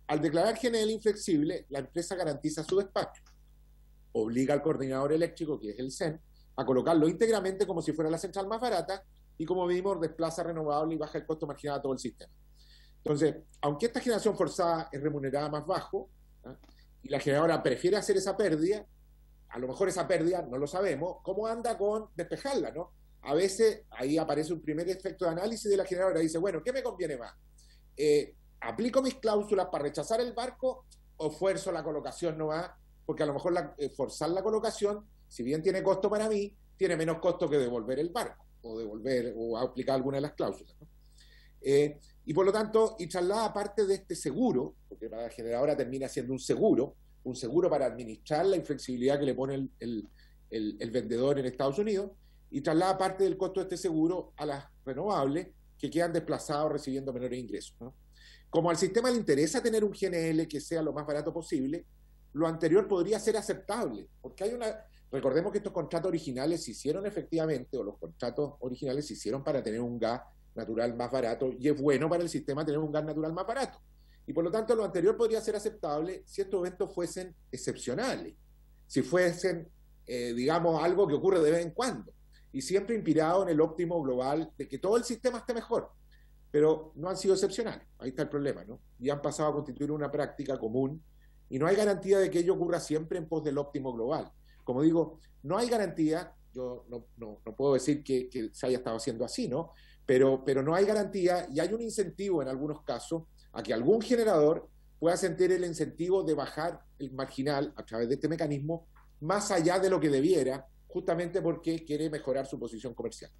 Al declarar GNL inflexible, la empresa garantiza su despacho, obliga al coordinador eléctrico, que es el CEN, a colocarlo íntegramente como si fuera la central más barata y, como vimos, desplaza renovable y baja el costo marginal a todo el sistema. Entonces, aunque esta generación forzada es remunerada más bajo, ¿eh? Y la generadora prefiere hacer esa pérdida, a lo mejor esa pérdida, no lo sabemos, ¿cómo anda con despejarla, no? A veces ahí aparece un primer efecto de análisis de la generadora y dice, bueno, ¿qué me conviene más? ¿Aplico mis cláusulas para rechazar el barco o fuerzo la colocación nomás? Porque a lo mejor forzar la colocación, si bien tiene costo para mí, tiene menos costo que devolver el barco o aplicar alguna de las cláusulas, ¿no? Y por lo tanto, y traslada parte de este seguro, porque para la generadora termina siendo un seguro para administrar la inflexibilidad que le pone el vendedor en Estados Unidos, y traslada parte del costo de este seguro a las renovables que quedan desplazados recibiendo menores ingresos, ¿no? Como al sistema le interesa tener un GNL que sea lo más barato posible, lo anterior podría ser aceptable, porque recordemos que estos contratos originales se hicieron efectivamente, o los contratos originales se hicieron para tener un gas natural más barato, y es bueno para el sistema tener un gas natural más barato. Y por lo tanto, lo anterior podría ser aceptable si estos eventos fuesen excepcionales, si fuesen, digamos, algo que ocurre de vez en cuando, y siempre inspirado en el óptimo global de que todo el sistema esté mejor. Pero no han sido excepcionales, ahí está el problema, ¿no? Y han pasado a constituir una práctica común, y no hay garantía de que ello ocurra siempre en pos del óptimo global. Como digo, no hay garantía, yo no puedo decir que se haya estado haciendo así, ¿no? Pero no hay garantía, y hay un incentivo en algunos casos a que algún generador pueda sentir el incentivo de bajar el marginal a través de este mecanismo más allá de lo que debiera, justamente porque quiere mejorar su posición comercial.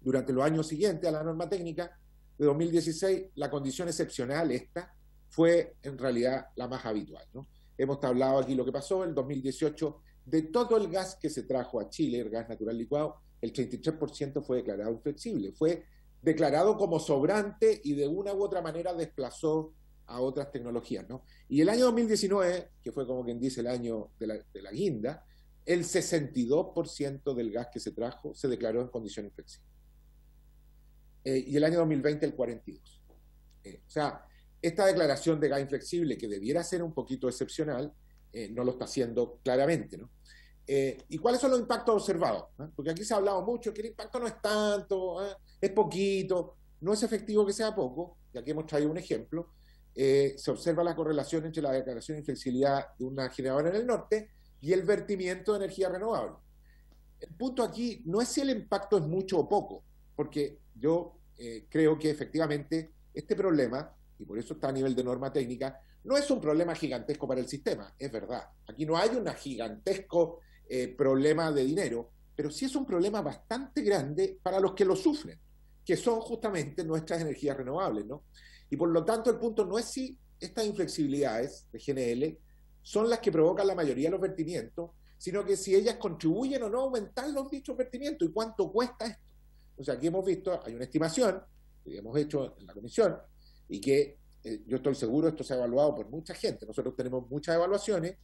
Durante los años siguientes a la norma técnica de 2016, la condición excepcional esta fue en realidad la más habitual, ¿no? Hemos hablado aquí lo que pasó en 2018, de todo el gas que se trajo a Chile, el gas natural licuado, el 33% fue declarado inflexible, fue declarado como sobrante y de una u otra manera desplazó a otras tecnologías, ¿no? Y el año 2019, que fue como quien dice el año de la guinda, el 62% del gas que se trajo se declaró en condición inflexible. Y el año 2020 el 42%. O sea, esta declaración de gas inflexible, que debiera ser un poquito excepcional, no lo está haciendo claramente, ¿no? ¿Y cuáles son los impactos observados? Porque aquí se ha hablado mucho que el impacto no es tanto, es poquito, no es efectivo que sea poco, y aquí hemos traído un ejemplo. Se observa la correlación entre la declaración de inflexibilidad de una generadora en el norte y el vertimiento de energía renovable. El punto aquí no es si el impacto es mucho o poco, porque yo creo que efectivamente este problema, y por eso está a nivel de norma técnica, no es un problema gigantesco para el sistema, es verdad. Aquí no hay un gigantesco problema de dinero, pero sí es un problema bastante grande para los que lo sufren, que son justamente nuestras energías renovables, ¿no? Y por lo tanto el punto no es si estas inflexibilidades de GNL son las que provocan la mayoría de los vertimientos, sino que si ellas contribuyen o no a aumentar los dichos vertimientos y cuánto cuesta esto. O sea, aquí hemos visto, hay una estimación que hemos hecho en la comisión y que yo estoy seguro esto se ha evaluado por mucha gente. Nosotros tenemos muchas evaluaciones,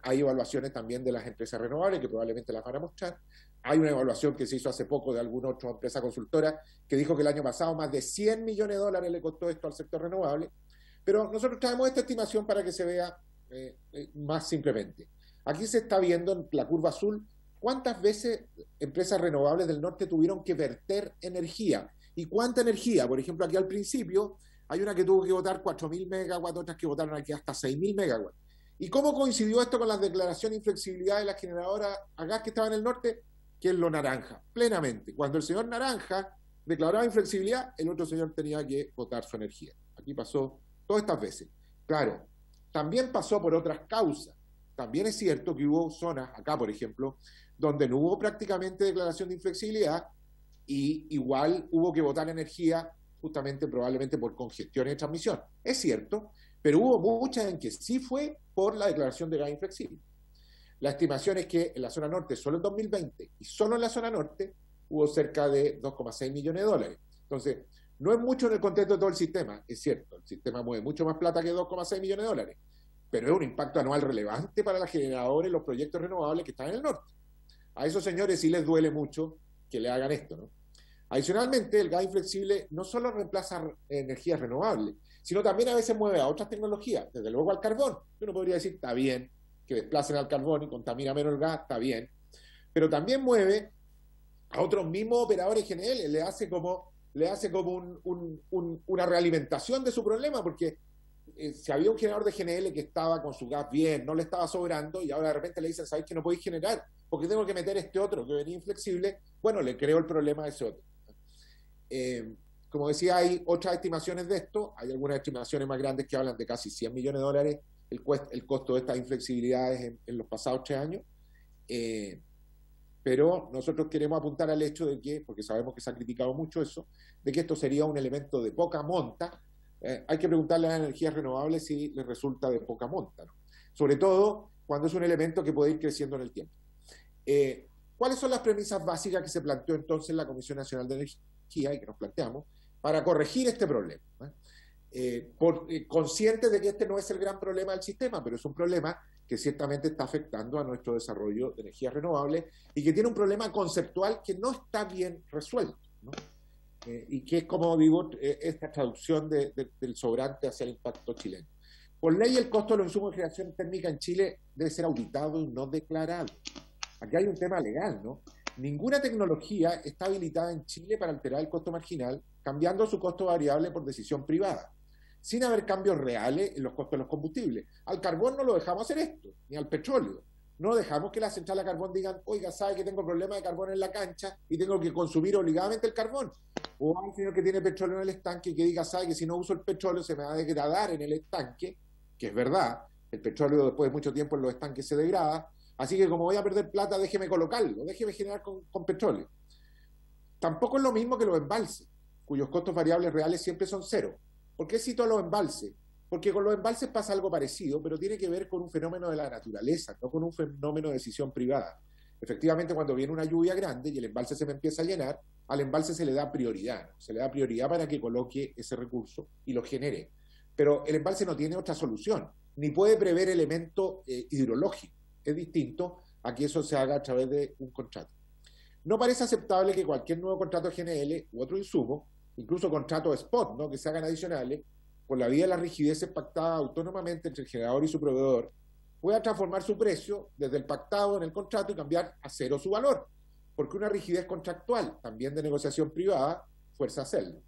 hay evaluaciones también de las empresas renovables que probablemente las van a mostrar. Hay una evaluación que se hizo hace poco de alguna otra empresa consultora que dijo que el año pasado más de $100 millones le costó esto al sector renovable. Pero nosotros traemos esta estimación para que se vea más simplemente. Aquí se está viendo en la curva azul cuántas veces empresas renovables del norte tuvieron que verter energía y cuánta energía. Por ejemplo, aquí al principio hay una que tuvo que botar 4.000 megawatts, otras que botaron aquí hasta 6.000 megawatts. ¿Y cómo coincidió esto con la declaración de inflexibilidad de las generadoras a gas que estaba en el norte? Que es lo naranja, plenamente. Cuando el señor Naranja declaraba inflexibilidad, el otro señor tenía que botar su energía. Aquí pasó todas estas veces. Claro, también pasó por otras causas. También es cierto que hubo zonas, acá por ejemplo, donde no hubo prácticamente declaración de inflexibilidad y igual hubo que botar energía justamente probablemente por congestión de transmisión. Es cierto, pero hubo muchas en que sí fue por la declaración de gas inflexible. La estimación es que en la zona norte, solo en 2020, y solo en la zona norte, hubo cerca de $2,6 millones. Entonces, no es mucho en el contexto de todo el sistema, es cierto, el sistema mueve mucho más plata que $2,6 millones, pero es un impacto anual relevante para las generadoras y los proyectos renovables que están en el norte. A esos señores sí les duele mucho que le hagan esto, ¿no? Adicionalmente, el gas inflexible no solo reemplaza energías renovables, sino también a veces mueve a otras tecnologías, desde luego al carbón. Uno podría decir, está bien que desplacen al carbón y contamina menos el gas, está bien, pero también mueve a otros mismos operadores GNL, le hace como una realimentación de su problema, porque si había un generador de GNL que estaba con su gas bien, no le estaba sobrando, y ahora de repente le dicen, ¿sabes que no podéis generar? Porque tengo que meter este otro que venía inflexible, bueno, le creo el problema a ese otro. Como decía, hay otras estimaciones de esto, hay algunas estimaciones más grandes que hablan de casi $100 millones el costo de estas inflexibilidades en los pasados 3 años. pero nosotros queremos apuntar al hecho de que, porque sabemos que se ha criticado mucho eso, de que esto sería un elemento de poca monta. Hay que preguntarle a las energías renovables si les resulta de poca monta, ¿no? Sobre todo cuando es un elemento que puede ir creciendo en el tiempo. ¿Cuáles son las premisas básicas que se planteó entonces la Comisión Nacional de Energía y que nos planteamos para corregir este problema? Conscientes de que este no es el gran problema del sistema, pero es un problema que ciertamente está afectando a nuestro desarrollo de energías renovables y que tiene un problema conceptual que no está bien resuelto, ¿no? Y que es, como digo, esta traducción del sobrante hacia el impacto chileno. Por ley, el costo de los insumos de generación térmica en Chile debe ser auditado y no declarado. Aquí hay un tema legal, ¿no? Ninguna tecnología está habilitada en Chile para alterar el costo marginal, cambiando su costo variable por decisión privada, sin haber cambios reales en los costos de los combustibles. Al carbón no lo dejamos hacer esto, ni al petróleo. No dejamos que las centrales de carbón digan, oiga, sabe que tengo problema de carbón en la cancha y tengo que consumir obligadamente el carbón. O al señor que tiene petróleo en el estanque que diga, sabe que si no uso el petróleo se me va a degradar en el estanque, que es verdad, el petróleo después de mucho tiempo en los estanques se degrada, así que como voy a perder plata, déjeme colocarlo, déjeme generar con petróleo. Tampoco es lo mismo que los embalses, cuyos costos variables reales siempre son cero. ¿Por qué cito a los embalses? Porque con los embalses pasa algo parecido, pero tiene que ver con un fenómeno de la naturaleza, no con un fenómeno de decisión privada. Efectivamente, cuando viene una lluvia grande y el embalse se me empieza a llenar, al embalse se le da prioridad, ¿no? Se le da prioridad para que coloque ese recurso y lo genere. Pero el embalse no tiene otra solución, ni puede prever elemento hidrológico. Es distinto a que eso se haga a través de un contrato. No parece aceptable que cualquier nuevo contrato de GNL u otro insumo, incluso contratos spot, ¿no?, que se hagan adicionales, por la vía de las rigideces pactadas autónomamente entre el generador y su proveedor, pueda transformar su precio desde el pactado en el contrato y cambiar a cero su valor, porque una rigidez contractual, también de negociación privada, fuerza a hacerlo.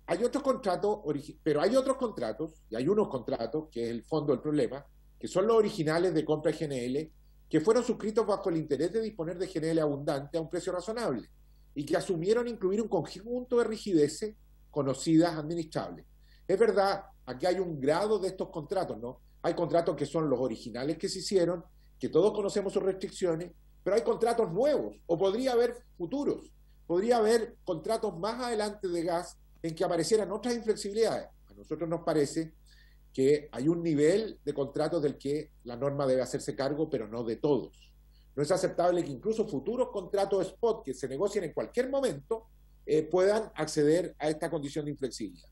Hay otros contratos, pero hay otros contratos, y hay unos contratos, que es el fondo del problema, que son los originales de compra de GNL, que fueron suscritos bajo el interés de disponer de GNL abundante a un precio razonable, y que asumieron incluir un conjunto de rigideces conocidas administrables. Es verdad, aquí hay un grado de estos contratos, ¿no? Hay contratos que son los originales que se hicieron, que todos conocemos sus restricciones, pero hay contratos nuevos, o podría haber futuros, podría haber contratos más adelante de gas en que aparecieran otras inflexibilidades. A nosotros nos parece que hay un nivel de contratos del que la norma debe hacerse cargo, pero no de todos. No es aceptable que incluso futuros contratos spot que se negocien en cualquier momento puedan acceder a esta condición de inflexibilidad.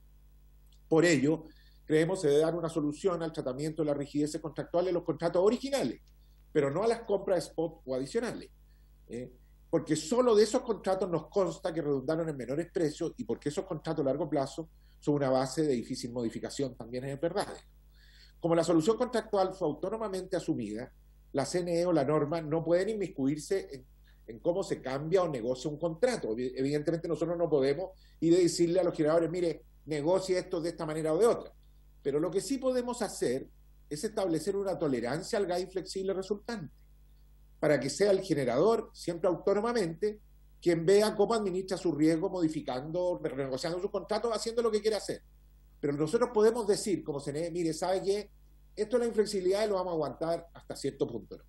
Por ello, creemos que se debe dar una solución al tratamiento de las rigideces contractuales de los contratos originales, pero no a las compras spot o adicionales. Porque solo de esos contratos nos consta que redundaron en menores precios y porque esos contratos a largo plazo son una base de difícil modificación, también es verdad. Como la solución contractual fue autónomamente asumida, la CNE o la norma no pueden inmiscuirse en cómo se cambia o negocia un contrato. Evidentemente nosotros no podemos ir a decirle a los generadores, mire, negocie esto de esta manera o de otra. Pero lo que sí podemos hacer es establecer una tolerancia al gas inflexible resultante, para que sea el generador, siempre autónomamente, quien vea cómo administra su riesgo, modificando, renegociando sus contratos, haciendo lo que quiere hacer. Pero nosotros podemos decir, como CNE, mire, ¿sabe qué? Esto es la inflexibilidad y lo vamos a aguantar hasta cierto punto, ¿no?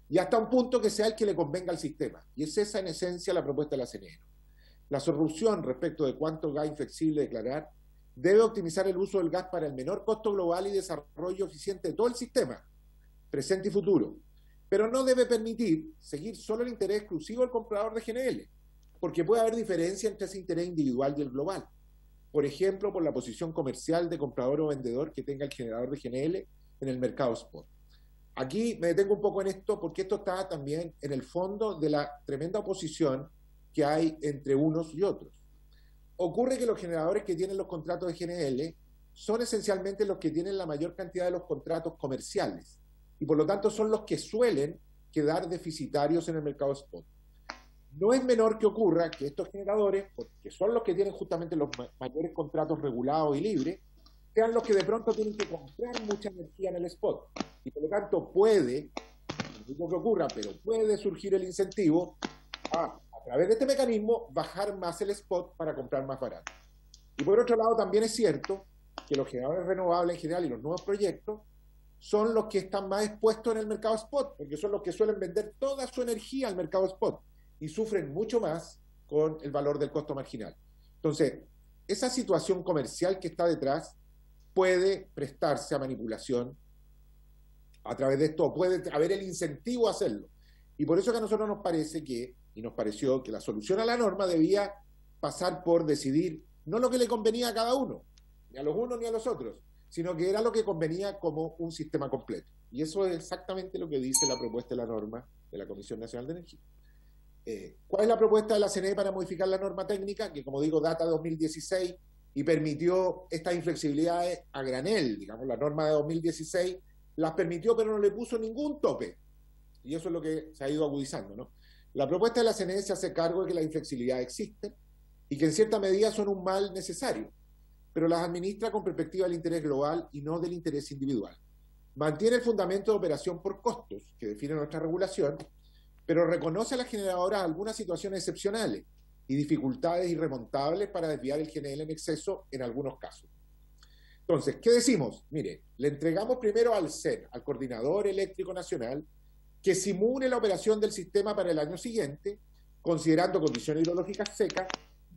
Y hasta un punto que sea el que le convenga al sistema. Y es esa, en esencia, la propuesta de la CNE. La solución respecto de cuánto gas inflexible declarar debe optimizar el uso del gas para el menor costo global y desarrollo eficiente de todo el sistema, presente y futuro. Pero no debe permitir seguir solo el interés exclusivo del comprador de GNL, porque puede haber diferencia entre ese interés individual y el global. Por ejemplo, por la posición comercial de comprador o vendedor que tenga el generador de GNL en el mercado spot. Aquí me detengo un poco en esto, porque esto está también en el fondo de la tremenda oposición que hay entre unos y otros. Ocurre que los generadores que tienen los contratos de GNL son esencialmente los que tienen la mayor cantidad de los contratos comerciales, y por lo tanto son los que suelen quedar deficitarios en el mercado spot. No es menor que ocurra que estos generadores, que son los que tienen justamente los mayores contratos regulados y libres, sean los que de pronto tienen que comprar mucha energía en el spot. Y por lo tanto puede, no digo que ocurra, pero puede surgir el incentivo a través de este mecanismo, bajar más el spot para comprar más barato. Y por otro lado, también es cierto que los generadores renovables en general y los nuevos proyectos son los que están más expuestos en el mercado spot, porque son los que suelen vender toda su energía al mercado spot y sufren mucho más con el valor del costo marginal. Entonces, esa situación comercial que está detrás puede prestarse a manipulación a través de esto, puede haber el incentivo a hacerlo. Y por eso que a nosotros nos parece que, y nos pareció que la solución a la norma debía pasar por decidir no lo que le convenía a cada uno, ni a los unos ni a los otros, sino que era lo que convenía como un sistema completo. Y eso es exactamente lo que dice la propuesta de la norma de la Comisión Nacional de Energía. ¿Cuál es la propuesta de la CNE para modificar la norma técnica? Que, como digo, data de 2016 y permitió estas inflexibilidades a granel. Digamos, la norma de 2016 las permitió, pero no le puso ningún tope. Y eso es lo que se ha ido agudizando, ¿no? La propuesta de la CNE se hace cargo de que la inflexibilidad existe y que en cierta medida son un mal necesario, pero las administra con perspectiva del interés global y no del interés individual. Mantiene el fundamento de operación por costos, que define nuestra regulación, pero reconoce a las generadoras algunas situaciones excepcionales y dificultades irremontables para desviar el GNL en exceso en algunos casos. Entonces, ¿qué decimos? Mire, le entregamos primero al CEN, al Coordinador Eléctrico Nacional, que simule la operación del sistema para el año siguiente, considerando condiciones hidrológicas secas,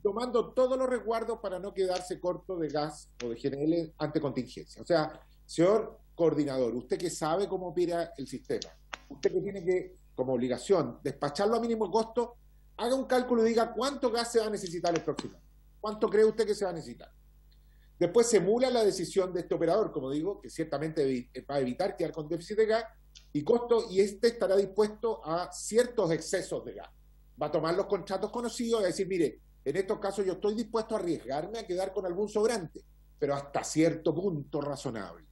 tomando todos los resguardos para no quedarse corto de gas o de GNL ante contingencia. O sea, señor coordinador, usted que sabe cómo opera el sistema, usted que tiene que, como obligación, despacharlo a mínimo costo, haga un cálculo y diga cuánto gas se va a necesitar el próximo año. ¿Cuánto cree usted que se va a necesitar? Después simula la decisión de este operador, como digo, que ciertamente va a evitar quedar con déficit de gas y costo, y este estará dispuesto a ciertos excesos de gas. Va a tomar los contratos conocidos y a decir, mire, en estos casos yo estoy dispuesto a arriesgarme a quedar con algún sobrante, pero hasta cierto punto razonable.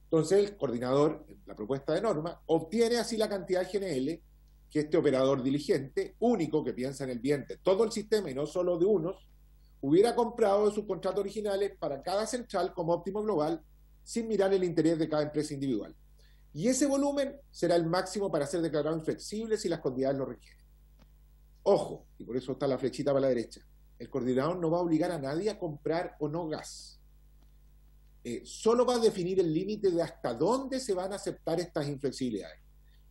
Entonces el coordinador, en la propuesta de norma, obtiene así la cantidad de GNL que este operador diligente, único que piensa en el bien de todo el sistema y no solo de unos, hubiera comprado de sus contratos originales para cada central como óptimo global, sin mirar el interés de cada empresa individual. Y ese volumen será el máximo para ser declarado inflexible si las condiciones lo requieren. Ojo, y por eso está la flechita para la derecha, el coordinador no va a obligar a nadie a comprar o no gas. Solo va a definir el límite de hasta dónde se van a aceptar estas inflexibilidades.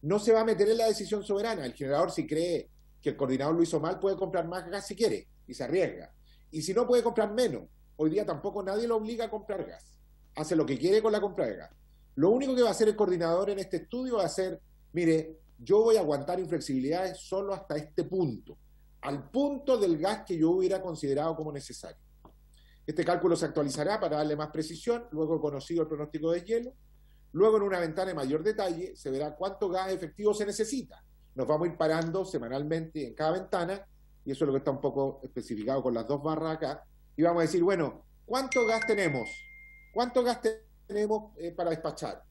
No se va a meter en la decisión soberana. El generador, si cree que el coordinador lo hizo mal, puede comprar más gas si quiere y se arriesga. Y si no, puede comprar menos. Hoy día tampoco nadie lo obliga a comprar gas. Hace lo que quiere con la compra de gas. Lo único que va a hacer el coordinador en este estudio va a ser, mire, yo voy a aguantar inflexibilidades solo hasta este punto, al punto del gas que yo hubiera considerado como necesario. Este cálculo se actualizará para darle más precisión, luego conocido el pronóstico de hielo, luego en una ventana de mayor detalle se verá cuánto gas efectivo se necesita. Nos vamos a ir parando semanalmente en cada ventana, y eso es lo que está un poco especificado con las dos barras acá, y vamos a decir, bueno, ¿cuánto gas tenemos? ¿Cuánto gas tenemos para despachar?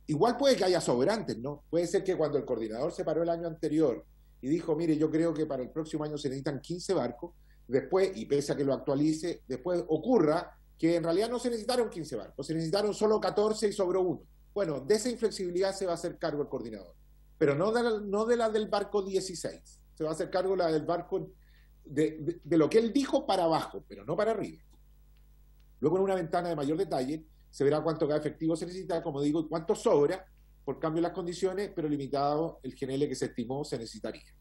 Igual puede que haya sobrantes, ¿no? Puede ser que cuando el coordinador se paró el año anterior y dijo, mire, yo creo que para el próximo año se necesitan 15 barcos, después, y pese a que lo actualice, después ocurra que en realidad no se necesitaron 15 barcos, se necesitaron solo 14 y sobró uno. Bueno, de esa inflexibilidad se va a hacer cargo el coordinador, pero no de la del barco 16, se va a hacer cargo la del barco de lo que él dijo para abajo, pero no para arriba. Luego en una ventana de mayor detalle se verá cuánto gas efectivo se necesita, como digo, y cuánto sobra por cambio de las condiciones, pero limitado el GNL que se estimó se necesitaría.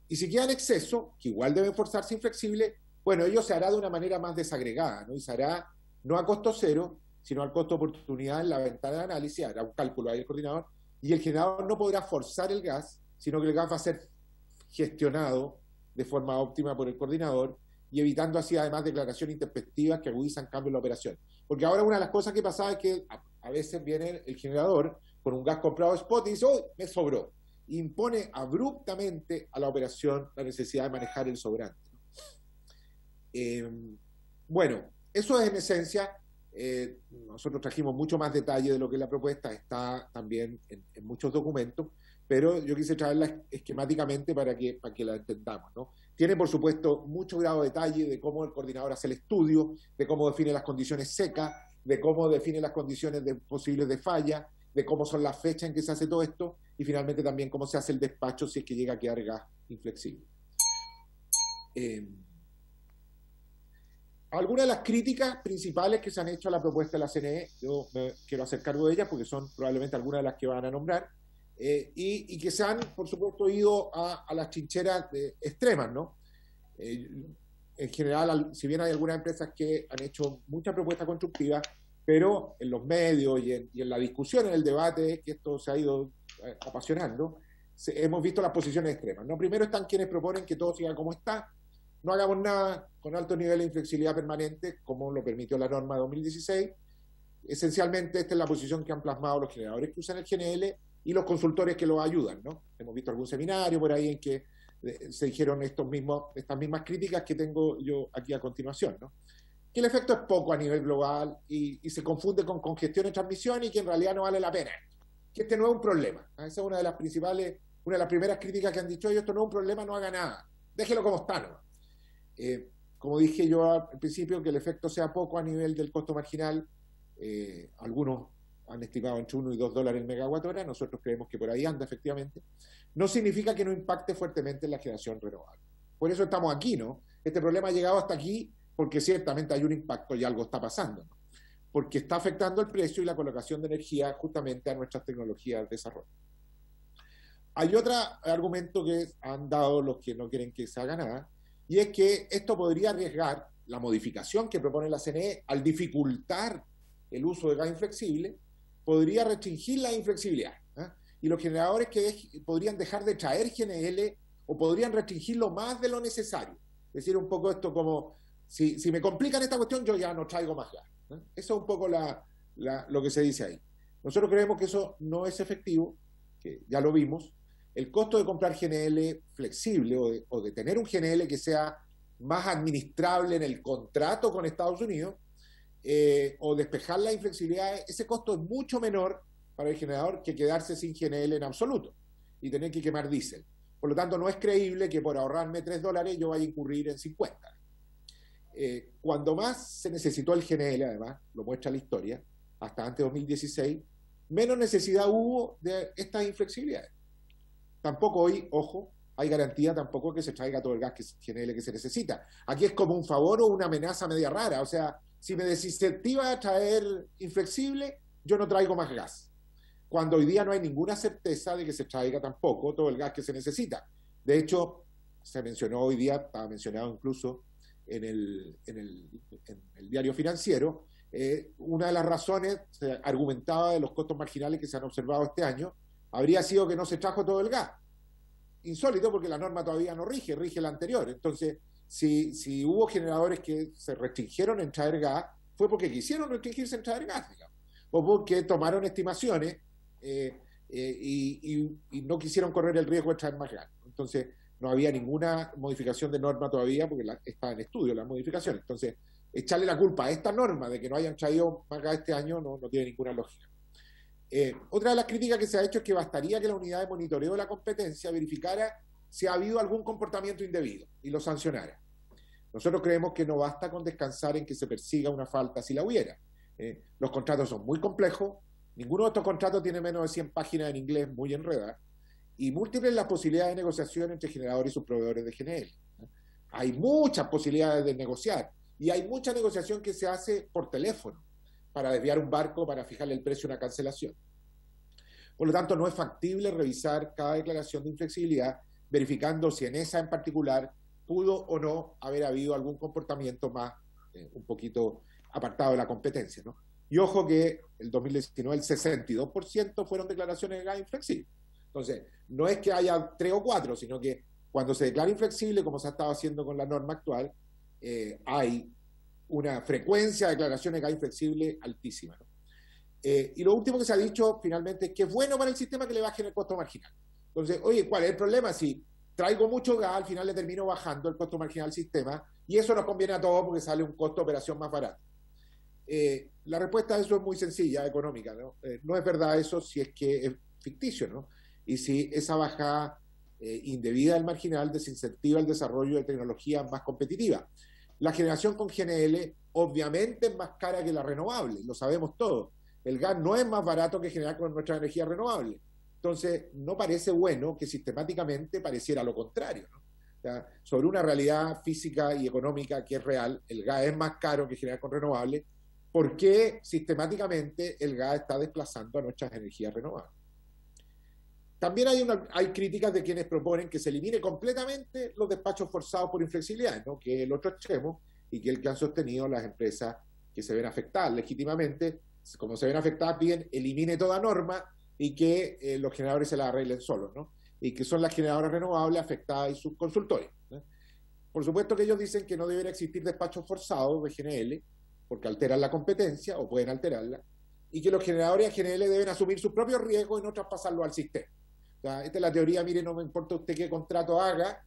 Y si queda en exceso, que igual debe forzarse inflexible, bueno, ello se hará de una manera más desagregada, ¿no? Y se hará no a costo cero, sino al costo de oportunidad en la ventana de análisis, hará un cálculo ahí el coordinador, y el generador no podrá forzar el gas, sino que el gas va a ser gestionado de forma óptima por el coordinador, y evitando así además declaraciones intempestivas que agudizan cambios en la operación. Porque ahora una de las cosas que pasaba es que a veces viene el generador con un gas comprado spot y dice, ¡oh, me sobró! Impone abruptamente a la operación la necesidad de manejar el sobrante. Bueno, eso es en esencia. Nosotros trajimos mucho más detalle de lo que es la propuesta, está también en muchos documentos, pero yo quise traerla esquemáticamente para que la entendamos, ¿no? Tiene, por supuesto, mucho grado de detalle de cómo el coordinador hace el estudio, de cómo define las condiciones secas, de cómo define las condiciones posibles de falla, de cómo son las fechas en que se hace todo esto, y finalmente también cómo se hace el despacho si es que llega a quedar gas inflexible. algunas de las críticas principales que se han hecho a la propuesta de la CNE, yo me quiero hacer cargo de ellas porque son probablemente algunas de las que van a nombrar, y que se han, por supuesto, ido a las trincheras extremas, ¿no? En general, si bien hay algunas empresas que han hecho muchas propuestas constructivas, pero en los medios y en la discusión, en el debate, que esto se ha ido apasionando, hemos visto las posiciones extremas, ¿no? Primero están quienes proponen que todo siga como está, no hagamos nada con alto nivel de inflexibilidad permanente, como lo permitió la norma 2016. Esencialmente, esta es la posición que han plasmado los generadores que usan el GNL y los consultores que los ayudan, ¿no? Hemos visto algún seminario por ahí en que se dijeron estas mismas críticas que tengo yo aquí a continuación, ¿no? Que el efecto es poco a nivel global y se confunde con congestión en transmisión y que en realidad no vale la pena. Que este no es un problema. Esa es una de las primeras críticas que han dicho ellos, esto no es un problema, no haga nada. Déjelo como está, ¿no? Como dije yo al principio, que el efecto sea poco a nivel del costo marginal, algunos han estimado entre $1 y $2 el megawatt hora, nosotros creemos que por ahí anda efectivamente, no significa que no impacte fuertemente en la generación renovable. Por eso estamos aquí, ¿no? Este problema ha llegado hasta aquí porque ciertamente hay un impacto y algo está pasando, ¿no? Porque está afectando el precio y la colocación de energía justamente a nuestras tecnologías de desarrollo. Hay otro argumento que han dado los que no quieren que se haga nada, y es que esto podría arriesgar la modificación que propone la CNE al dificultar el uso de gas inflexible, podría restringir la inflexibilidad, ¿eh? Y los generadores podrían dejar de traer GNL o podrían restringirlo más de lo necesario. Es decir, un poco esto como, si me complican esta cuestión, yo ya no traigo más gas, ¿eh? Eso es un poco lo que se dice ahí. Nosotros creemos que eso no es efectivo, que ya lo vimos. El costo de comprar GNL flexible o de tener un GNL que sea más administrable en el contrato con Estados Unidos, o despejar la inflexibilidad, ese costo es mucho menor para el generador que quedarse sin GNL en absoluto y tener que quemar diésel. Por lo tanto, no es creíble que por ahorrarme $3 yo vaya a incurrir en 50. Cuando más se necesitó el GNL, además, lo muestra la historia, hasta antes de 2016, menos necesidad hubo de estas inflexibilidades. Tampoco hoy, ojo, hay garantía tampoco que se traiga todo el gas GNL que se necesita. Aquí es como un favor o una amenaza media rara. O sea, si me desincentiva a traer inflexible, yo no traigo más gas. Cuando hoy día no hay ninguna certeza de que se traiga tampoco todo el gas que se necesita. De hecho, se mencionó hoy día, estaba mencionado incluso en el diario financiero, una de las razones, se argumentaba de los costos marginales que se han observado este año, habría sido que no se trajo todo el gas. Insólito porque la norma todavía no rige la anterior. Entonces, si hubo generadores que se restringieron en traer gas, fue porque quisieron restringirse en traer gas, digamos, o porque tomaron estimaciones y no quisieron correr el riesgo de traer más gas. Entonces, no había ninguna modificación de norma todavía porque está en estudio la modificación. Entonces, echarle la culpa a esta norma de que no hayan traído más gas este año no tiene ninguna lógica. Otra de las críticas que se ha hecho es que bastaría que la unidad de monitoreo de la competencia verificara si ha habido algún comportamiento indebido y lo sancionara. Nosotros creemos que no basta con descansar en que se persiga una falta si la hubiera. Los contratos son muy complejos, ninguno de estos contratos tiene menos de 100 páginas en inglés muy enredadas, y múltiples las posibilidades de negociación entre generadores y sus proveedores de GNL. Hay muchas posibilidades de negociar, y hay mucha negociación que se hace por teléfono, para desviar un barco, para fijarle el precio a una cancelación. Por lo tanto, no es factible revisar cada declaración de inflexibilidad, verificando si en esa en particular pudo o no haber habido algún comportamiento más un poquito apartado de la competencia, ¿no? Y ojo que el 2019 el 62% fueron declaraciones de gas inflexible. Entonces, no es que haya 3 o 4, sino que cuando se declara inflexible, como se ha estado haciendo con la norma actual, hay una frecuencia de declaraciones de gas inflexible altísima, ¿no? Y lo último que se ha dicho finalmente es que es bueno para el sistema que le bajen el costo marginal. Entonces, oye, ¿cuál es el problema? Si traigo mucho gas, al final le termino bajando el costo marginal al sistema y eso nos conviene a todos porque sale un costo de operación más barato. La respuesta a eso es muy sencilla, económica, ¿no? No es verdad eso si es que es ficticio, ¿no? Y si esa bajada indebida del marginal desincentiva el desarrollo de tecnologías más competitivas. La generación con GNL obviamente es más cara que la renovable, lo sabemos todos. El gas no es más barato que generar con nuestra energía renovable. Entonces, no parece bueno que sistemáticamente pareciera lo contrario, ¿no? O sea, sobre una realidad física y económica que es real. El gas es más caro que generar con renovables. ¿Por qué sistemáticamente el gas está desplazando a nuestras energías renovables? También hay críticas de quienes proponen que se elimine completamente los despachos forzados por inflexibilidad, ¿no? Que es el otro extremo y que es el que han sostenido las empresas que se ven afectadas legítimamente. Como se ven afectadas, bien, elimine toda norma y que los generadores se la arreglen solos, ¿no? Y que son las generadoras renovables afectadas y sus consultores, ¿no? Por supuesto que ellos dicen que no debería existir despachos forzados de GNL, porque alteran la competencia o pueden alterarla, y que los generadores de GNL deben asumir sus propios riesgos y no traspasarlo al sistema. O sea, esta es la teoría. Mire, no me importa usted qué contrato haga,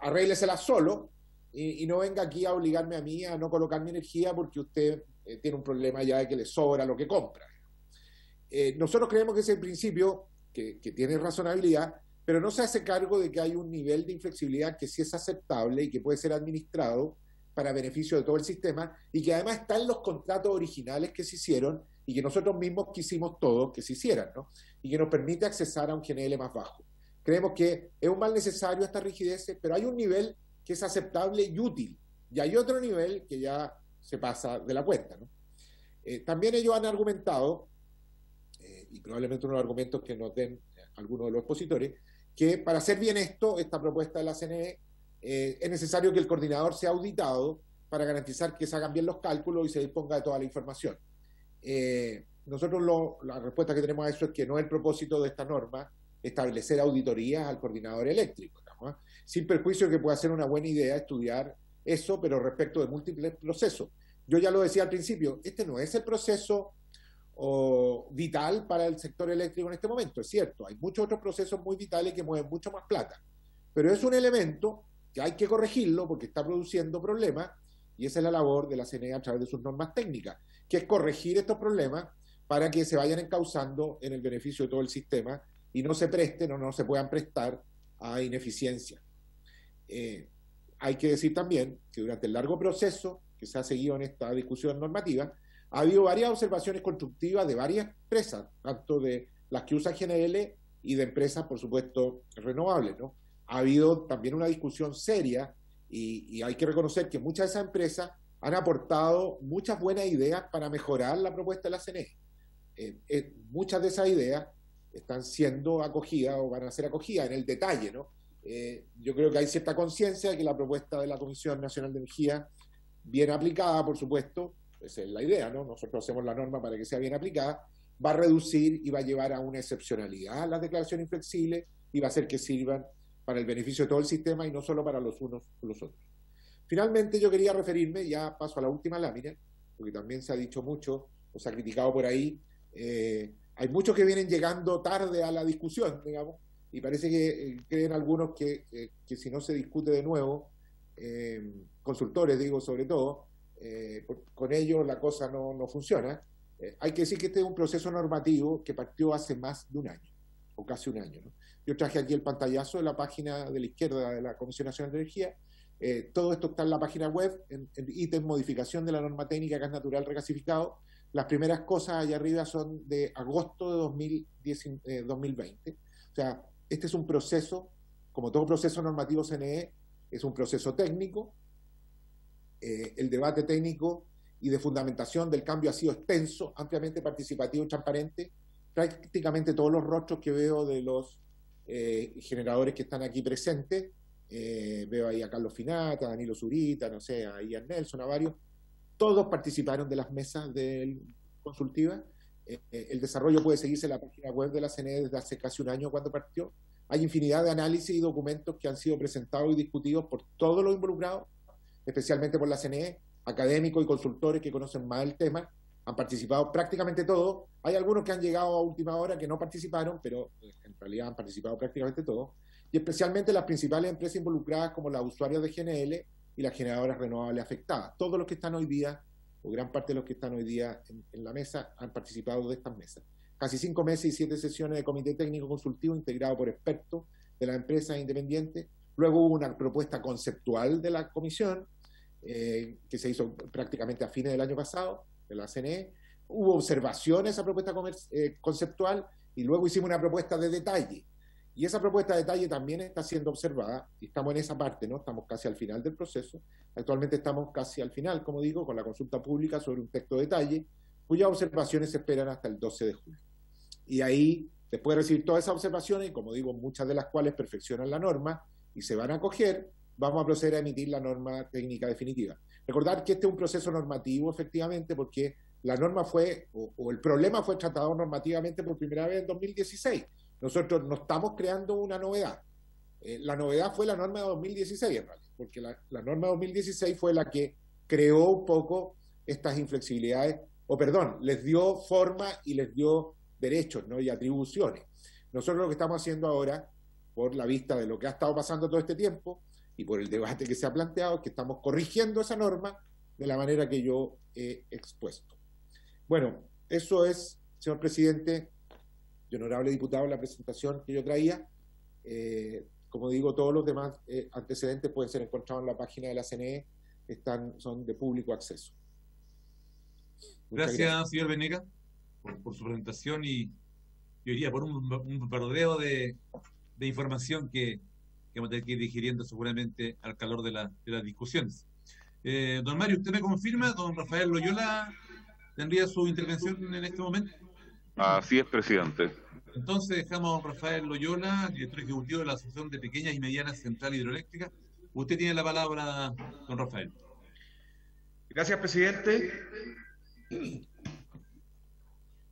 arréglesela solo y no venga aquí a obligarme a mí a no colocar mi energía porque usted tiene un problema ya de que le sobra lo que compra. Nosotros creemos que ese principio que tiene razonabilidad, pero no se hace cargo de que hay un nivel de inflexibilidad que sí es aceptable y que puede ser administrado para beneficio de todo el sistema y que además está en los contratos originales que se hicieron y que nosotros mismos quisimos todos que se hicieran, ¿no? Y que nos permite accesar a un GNL más bajo. Creemos que es un mal necesario esta rigidez, pero hay un nivel que es aceptable y útil, y hay otro nivel que ya se pasa de la cuenta, ¿no? También ellos han argumentado, y probablemente uno de los argumentos que nos den algunos de los expositores, que para hacer bien esta propuesta de la CNE, es necesario que el coordinador sea auditado para garantizar que se hagan bien los cálculos y se disponga de toda la información. Nosotros la respuesta que tenemos a eso es que no es el propósito de esta norma establecer auditorías al coordinador eléctrico, ¿no? Sin perjuicio de que pueda ser una buena idea estudiar eso, pero respecto de múltiples procesos. Yo ya lo decía al principio, este no es el proceso vital para el sector eléctrico en este momento, es cierto, hay muchos otros procesos muy vitales que mueven mucho más plata, pero es un elemento que hay que corregirlo porque está produciendo problemas y esa es la labor de la CNE a través de sus normas técnicas, que es corregir estos problemas para que se vayan encauzando en el beneficio de todo el sistema y no se presten o no se puedan prestar a ineficiencia. Hay que decir también que durante el largo proceso que se ha seguido en esta discusión normativa, ha habido varias observaciones constructivas de varias empresas, tanto de las que usan GNL y de empresas, por supuesto, renovables, ¿no? Ha habido también una discusión seria y hay que reconocer que muchas de esas empresas han aportado muchas buenas ideas para mejorar la propuesta de la CNE. Muchas de esas ideas están siendo acogidas o van a ser acogidas en el detalle, ¿no? Yo creo que hay cierta conciencia de que la propuesta de la Comisión Nacional de Energía, bien aplicada, por supuesto, esa es la idea, ¿no? Nosotros hacemos la norma para que sea bien aplicada, va a reducir y va a llevar a una excepcionalidad las declaraciones inflexibles y va a hacer que sirvan para el beneficio de todo el sistema y no solo para los unos o los otros. Finalmente yo quería referirme, ya paso a la última lámina, porque también se ha dicho mucho, o se ha criticado por ahí, hay muchos que vienen llegando tarde a la discusión, digamos, y parece que creen algunos que si no se discute de nuevo, consultores digo sobre todo, con ellos la cosa no funciona. Hay que decir que este es un proceso normativo que partió hace más de un año, o casi un año, ¿no? Yo traje aquí el pantallazo de la página de la izquierda de la Comisión Nacional de Energía. Todo esto está en la página web, en ítem modificación de la norma técnica gas natural regasificado. Las primeras cosas allá arriba son de agosto de 2020. O sea, este es un proceso, como todo proceso normativo CNE, es un proceso técnico. El debate técnico y de fundamentación del cambio ha sido extenso, ampliamente participativo y transparente. Prácticamente todos los rostros que veo de los generadores que están aquí presentes, veo ahí a Carlos Finata, a Danilo Zurita, no sé, a Ian Nelson, a varios, todos participaron de las mesas consultivas. El desarrollo puede seguirse en la página web de la CNE desde hace casi un año cuando partió. Hay infinidad de análisis y documentos que han sido presentados y discutidos por todos los involucrados, especialmente por la CNE, académicos y consultores que conocen más el tema. Han participado prácticamente todos. Hay algunos que han llegado a última hora que no participaron, pero en realidad han participado prácticamente todos. Y especialmente las principales empresas involucradas como las usuarias de GNL y las generadoras renovables afectadas. Todos los que están hoy día, o gran parte de los que están hoy día en la mesa, han participado de estas mesas. Casi 5 meses y 7 sesiones de comité técnico consultivo integrado por expertos de las empresas independientes. Luego hubo una propuesta conceptual de la comisión que se hizo prácticamente a fines del año pasado, de la CNE. Hubo observaciones a esa propuesta conceptual y luego hicimos una propuesta de detalle. Y esa propuesta de detalle también está siendo observada, y estamos en esa parte, ¿no? Estamos casi al final del proceso. Actualmente estamos casi al final, como digo, con la consulta pública sobre un texto de detalle, cuyas observaciones se esperan hasta el 12 de julio. Y ahí, después de recibir todas esas observaciones, y como digo, muchas de las cuales perfeccionan la norma y se van a acoger, vamos a proceder a emitir la norma técnica definitiva. Recordar que este es un proceso normativo, efectivamente, porque la norma fue, o el problema fue tratado normativamente por primera vez en 2016. Nosotros no estamos creando una novedad. La novedad fue la norma de 2016, en realidad, porque la norma de 2016 fue la que creó un poco estas inflexibilidades, o perdón, les dio forma y les dio derechos, ¿no? Y atribuciones. Nosotros lo que estamos haciendo ahora, por la vista de lo que ha estado pasando todo este tiempo y por el debate que se ha planteado, es que estamos corrigiendo esa norma de la manera que yo he expuesto. Bueno, eso es, señor presidente y honorable diputado, la presentación que yo traía. Como digo, todos los demás antecedentes pueden ser encontrados en la página de la CNE, son de público acceso. Gracias, señor Venegas, por su presentación y yo diría por un bombardeo de información que vamos a tener que ir digiriendo seguramente al calor de las discusiones. Don Mario, ¿usted me confirma? Don Rafael Loyola tendría su intervención en este momento. Así es, presidente. Entonces dejamos a don Rafael Loyola, director ejecutivo de la Asociación de Pequeñas y Medianas Centrales Hidroeléctricas. Usted tiene la palabra, don Rafael. Gracias, presidente.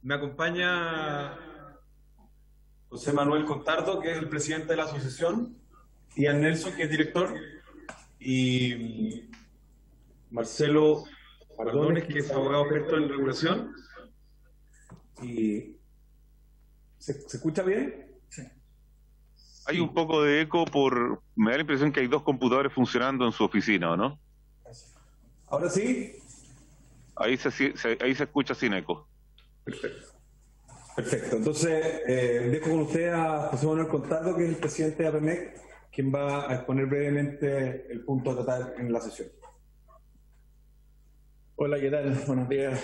Me acompaña José Manuel Contardo, que es el presidente de la asociación, Ian Nelson, que es director, y Marcelo Pardones, que es abogado experto en regulación. Y ¿Se escucha bien? Sí. Hay un poco de eco me da la impresión que hay dos computadores funcionando en su oficina, ¿o no? ¿Ahora sí? Ahí se escucha sin eco. Perfecto. Perfecto. Entonces, dejo con usted a José Manuel Contardo, que es el presidente de APEMEC, quien va a exponer brevemente el punto a tratar en la sesión. Hola, ¿qué tal? Buenos días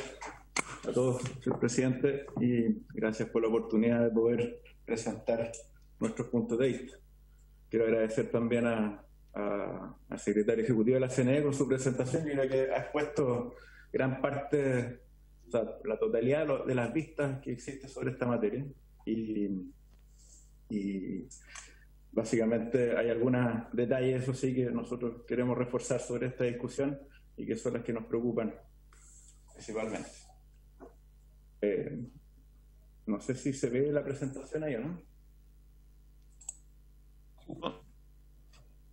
a todos, señor presidente, y gracias por la oportunidad de poder presentar nuestros puntos de vista. Quiero agradecer también al secretario ejecutivo de la CNE con su presentación, y que ha expuesto gran parte, o sea, la totalidad de las vistas que existen sobre esta materia. Y básicamente hay algunos detalles, eso sí, que nosotros queremos reforzar sobre esta discusión y que son las que nos preocupan principalmente. No sé si se ve la presentación ahí o no.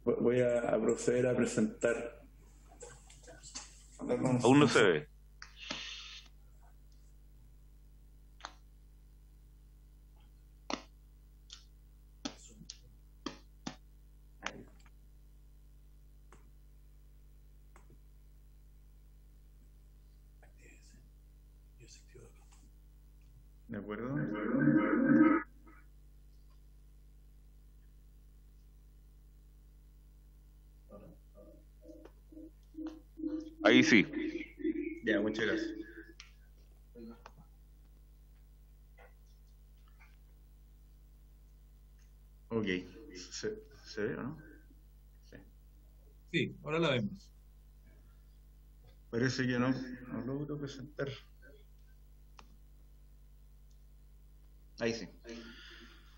Voy a proceder a presentar. Aún no se ve. ¿De acuerdo? Ahí sí. Ya, muchas gracias. Ok. ¿Se ve o no? Sí. Sí, ahora la vemos. Parece que no logro presentar. Ahí sí.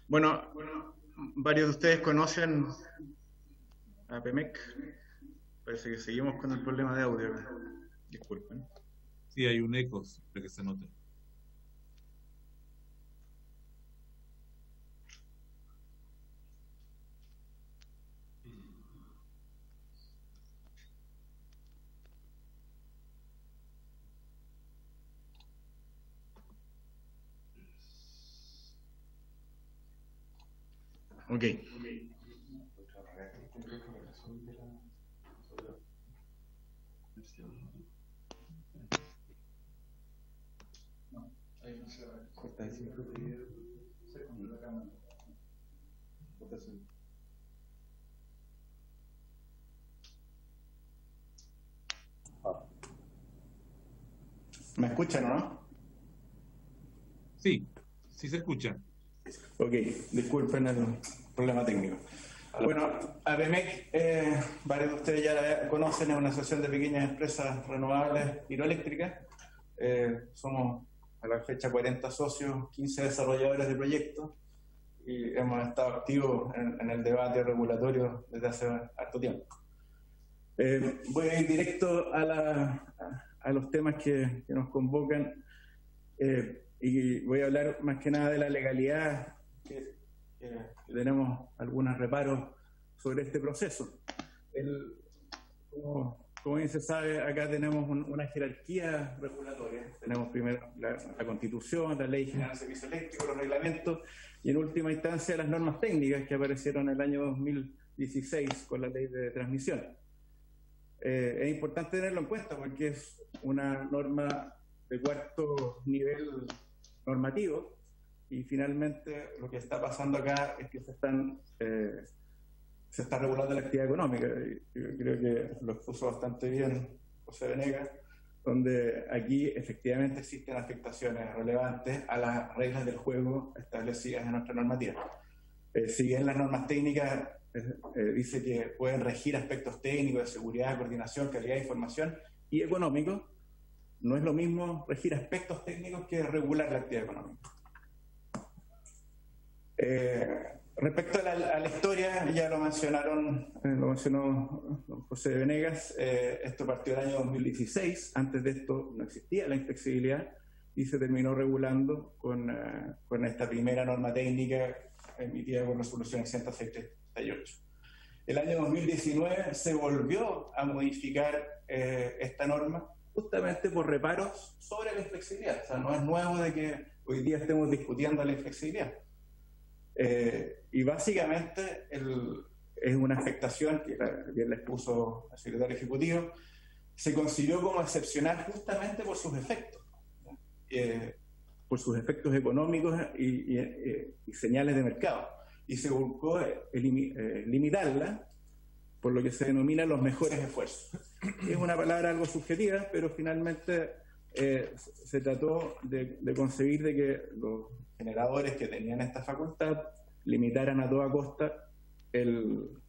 Bueno, varios de ustedes conocen a APEMEC. Parece que seguimos con el problema de audio. Disculpen. Sí, hay un eco que se nota. Ok. ¿Me escuchan o no? Sí, sí se escucha. Ok, disculpen el problema técnico. Bueno, APEMEC, varios de ustedes ya la conocen, es una asociación de pequeñas empresas renovables hidroeléctricas. Somos a la fecha 40 socios, 15 desarrolladores de proyectos y hemos estado activos en el debate regulatorio desde hace harto tiempo. Voy a ir directo a los temas que nos convocan y voy a hablar más que nada de la legalidad, que tenemos algunos reparos sobre este proceso. Como bien se sabe, acá tenemos una jerarquía regulatoria. Tenemos primero la Constitución, la Ley General de Servicios Eléctricos, los reglamentos y en última instancia las normas técnicas que aparecieron en el año 2016 con la Ley de Transmisión. Es importante tenerlo en cuenta porque es una norma de cuarto nivel normativo y finalmente lo que está pasando acá es que se está regulando la actividad económica. Yo creo que lo expuso bastante bien José Venegas, donde aquí efectivamente existen afectaciones relevantes a las reglas del juego establecidas en nuestra normativa. Si bien las normas técnicas dice que pueden regir aspectos técnicos de seguridad, coordinación, calidad de información y económicos, no es lo mismo regir aspectos técnicos que regular la actividad económica. Respecto a la historia, ya lo mencionó José Venegas, esto partió del año 2016, antes de esto no existía la inflexibilidad y se terminó regulando con esta primera norma técnica emitida con resolución 168. El año 2019 se volvió a modificar esta norma justamente por reparos sobre la inflexibilidad. O sea, no es nuevo de que hoy día estemos discutiendo la inflexibilidad. Y básicamente es una afectación que bien le expuso el secretario ejecutivo, se concibió como excepcional justamente por sus efectos, económicos y señales de mercado, y se buscó limitarla por lo que se denomina los mejores esfuerzos. Es una palabra algo subjetiva, pero finalmente se trató de concebir de que los generadores que tenían esta facultad limitaran a toda costa el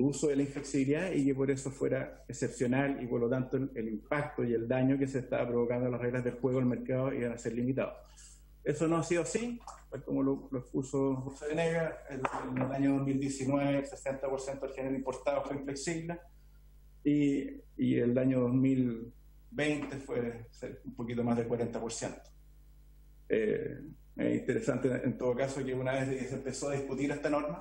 uso de la inflexibilidad y que por eso fuera excepcional y por lo tanto el impacto y el daño que se estaba provocando a las reglas del juego del mercado iban a ser limitados. Eso no ha sido así, pues como lo expuso José Venegas, en el año 2019 el 60% del género importado fue inflexible y el año 2020 fue un poquito más del 40%. Es interesante en todo caso que una vez que se empezó a discutir esta norma,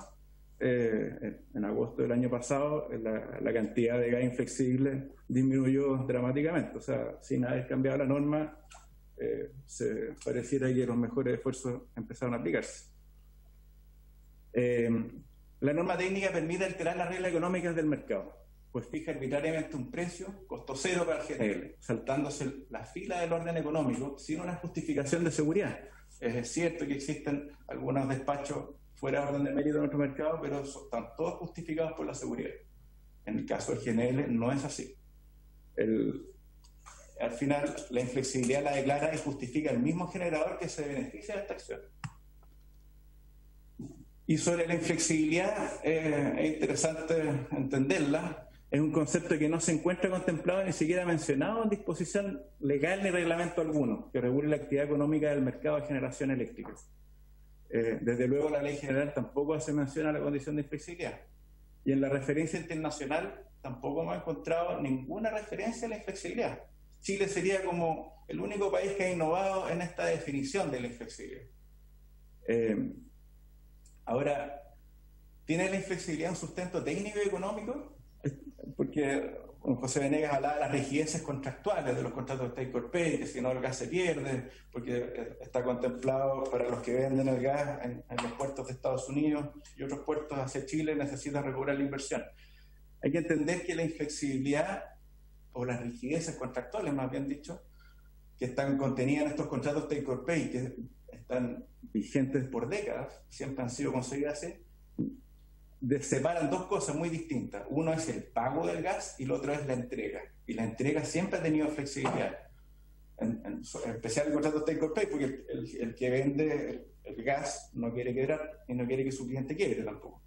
en agosto del año pasado, la cantidad de gas inflexible disminuyó dramáticamente. O sea, sin haber cambiado la norma, se pareciera que los mejores esfuerzos empezaron a aplicarse. La norma técnica permite alterar las reglas económicas del mercado, pues fija arbitrariamente un precio, costo cero para el GNL, saltándose la fila del orden económico sin una justificación de seguridad. Es cierto que existen algunos despachos fuera de orden de mérito en nuestro mercado, pero están todos justificados por la seguridad. En el caso del GNL no es así. Al final, la inflexibilidad la declara y justifica el mismo generador que se beneficia de esta acción. Y sobre la inflexibilidad, es interesante entenderla. Es un concepto que no se encuentra contemplado ni siquiera mencionado en disposición legal ni reglamento alguno que regule la actividad económica del mercado de generación eléctrica. Desde luego, la ley general tampoco hace mención a la condición de inflexibilidad. Y en la referencia internacional tampoco hemos encontrado ninguna referencia a la inflexibilidad. Chile sería como el único país que ha innovado en esta definición de la inflexibilidad. Ahora, ¿tiene la inflexibilidad un sustento técnico y económico? Porque José Venegas hablaba de las rigideces contractuales de los contratos de take or pay, que si no el gas se pierde, porque está contemplado para los que venden el gas en los puertos de Estados Unidos y otros puertos hacia Chile necesitan recuperar la inversión. Hay que entender que la inflexibilidad o las rigideces contractuales, más bien dicho, que están contenidas en estos contratos take or pay, que están vigentes por décadas, siempre han sido concebidas así, separan dos cosas muy distintas. Uno es el pago del gas y el otro es la entrega. Y la entrega siempre ha tenido flexibilidad. En especial el contrato take or pay, porque el que vende el gas no quiere quebrar y no quiere que su cliente quiebre tampoco.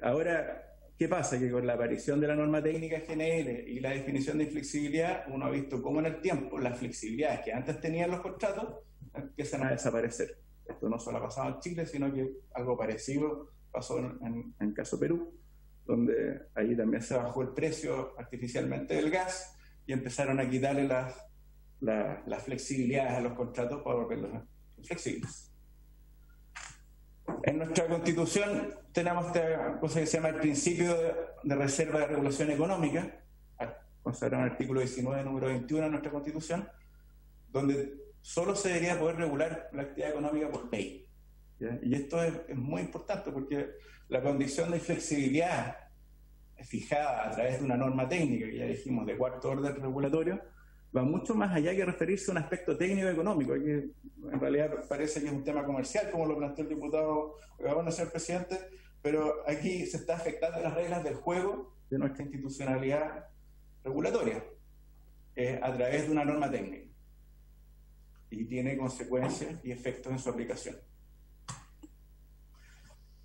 Ahora, ¿qué pasa? Que con la aparición de la norma técnica GNL y la definición de inflexibilidad, uno ha visto cómo en el tiempo las flexibilidades que antes tenían los contratos empiezan a desaparecer. Esto no solo ha pasado en Chile, sino que algo parecido pasó en el caso Perú, donde ahí también se bajó el precio artificialmente del gas y empezaron a quitarle las flexibilidades a los contratos para volverlos flexibles. En nuestra Constitución tenemos esta cosa que se llama el principio de reserva de regulación económica, consagrado en el artículo 19, número 21 de nuestra Constitución, donde solo se debería poder regular la actividad económica por ley. ¿Ya? Y esto es muy importante porque la condición de flexibilidad fijada a través de una norma técnica, que ya dijimos, de cuarto orden regulatorio, va mucho más allá que referirse a un aspecto técnico-económico, que en realidad parece que es un tema comercial, como lo planteó el diputado Gaona, señor presidente, pero aquí se está afectando las reglas del juego de nuestra institucionalidad regulatoria a través de una norma técnica y tiene consecuencias y efectos en su aplicación.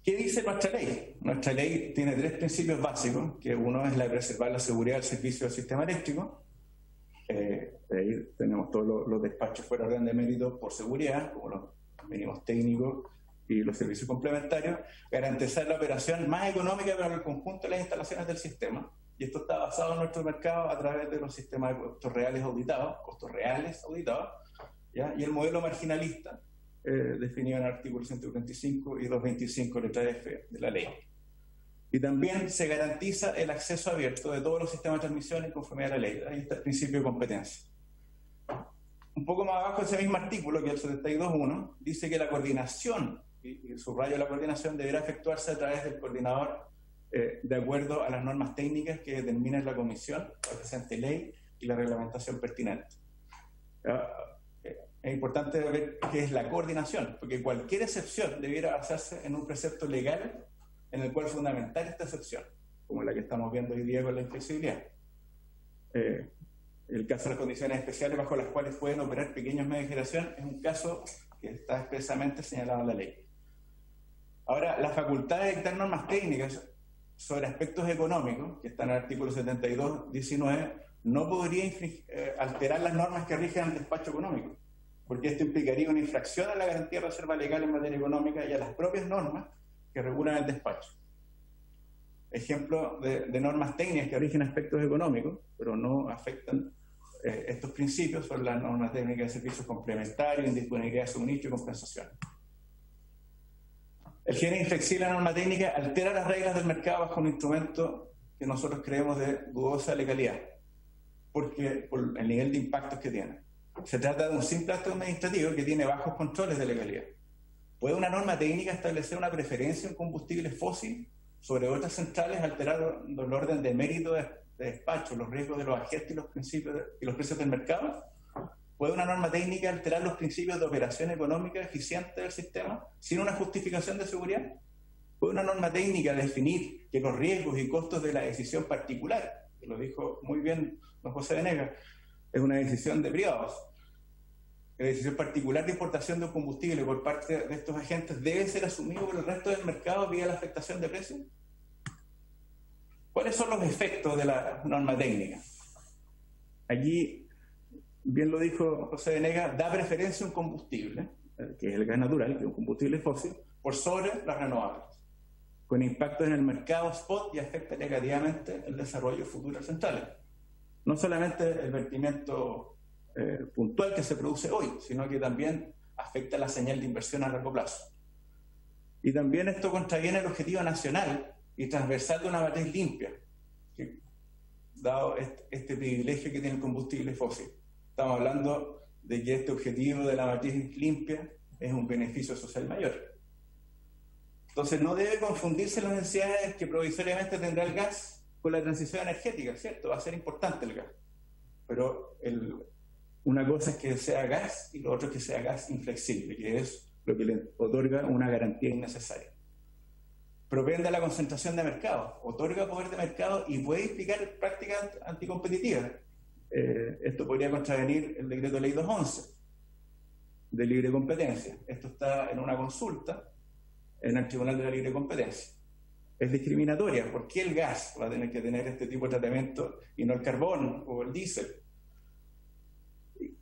¿Qué dice nuestra ley? Nuestra ley tiene 3 principios básicos, que uno es la de preservar la seguridad del servicio del sistema eléctrico. Ahí tenemos todos los despachos fuera de orden de mérito por seguridad, como los mínimos técnicos y los servicios complementarios, garantizar la operación más económica para el conjunto de las instalaciones del sistema. Y esto está basado en nuestro mercado a través de los sistemas de costos reales auditados, ¿ya? Y el modelo marginalista, definido en el artículo 145 y 225, letra F de la ley. Y también se garantiza el acceso abierto de todos los sistemas de transmisión en conformidad a la ley. Ahí está el principio de competencia. Un poco más abajo de ese mismo artículo, que es el 72.1, dice que la coordinación, y subrayo la coordinación, deberá efectuarse a través del coordinador de acuerdo a las normas técnicas que determine la comisión, la presente ley y la reglamentación pertinente. Es importante ver qué es la coordinación, porque cualquier excepción debiera basarse en un precepto legal en el cual fundamentar esta excepción, como la que estamos viendo hoy día con la inflexibilidad. El caso de las condiciones especiales bajo las cuales pueden operar pequeños medios de generación es un caso que está expresamente señalado en la ley. Ahora, la facultad de dictar normas técnicas sobre aspectos económicos, que está en el artículo 72.19, no podría alterar las normas que rigen el despacho económico, porque esto implicaría una infracción a la garantía de reserva legal en materia económica y a las propias normas que regulan el despacho. Ejemplo de normas técnicas que rigen aspectos económicos, pero no afectan estos principios, son las normas técnicas de servicios complementarios, indisponibilidad de suministro y compensación. El género inflexible de la norma técnica altera las reglas del mercado bajo un instrumento que nosotros creemos de dudosa legalidad, porque por el nivel de impactos que tiene. Se trata de un simple acto administrativo que tiene bajos controles de legalidad. ¿Puede una norma técnica establecer una preferencia en combustibles fósiles sobre otras centrales, alterar el orden de mérito de despacho, los riesgos de los agentes y los principios y los precios del mercado? ¿Puede una norma técnica alterar los principios de operación económica eficiente del sistema sin una justificación de seguridad? ¿Puede una norma técnica definir que los riesgos y costos de la decisión particular, que lo dijo muy bien don José Venegas, es una decisión de privados? La decisión particular de importación de un combustible por parte de estos agentes debe ser asumido por el resto del mercado vía la afectación de precios. ¿Cuáles son los efectos de la norma técnica? Allí, bien lo dijo José Venegas, da preferencia a un combustible, que es el gas natural, que es un combustible fósil, por sobre las renovables, con impactos en el mercado spot y afecta negativamente el desarrollo futuro de centrales. No solamente el vertimiento puntual que se produce hoy, sino que también afecta la señal de inversión a largo plazo. Y también esto contraviene el objetivo nacional y transversal de una matriz limpia, que, dado este privilegio que tiene el combustible fósil. Estamos hablando de que este objetivo de la matriz limpia es un beneficio social mayor. Entonces no debe confundirse las necesidades que provisoriamente tendrá el gas con la transición energética, ¿cierto? Va a ser importante el gas. Pero una cosa es que sea gas y lo otro es que sea gas inflexible, que es lo que le otorga una garantía innecesaria. Propende a la concentración de mercado, otorga poder de mercado y puede implicar prácticas anticompetitivas. Esto podría contravenir el decreto de ley 211. de libre competencia. Esto está en una consulta en el Tribunal de la Libre Competencia. Es discriminatoria. ¿Por qué el gas va a tener que tener este tipo de tratamiento y no el carbón o el diésel?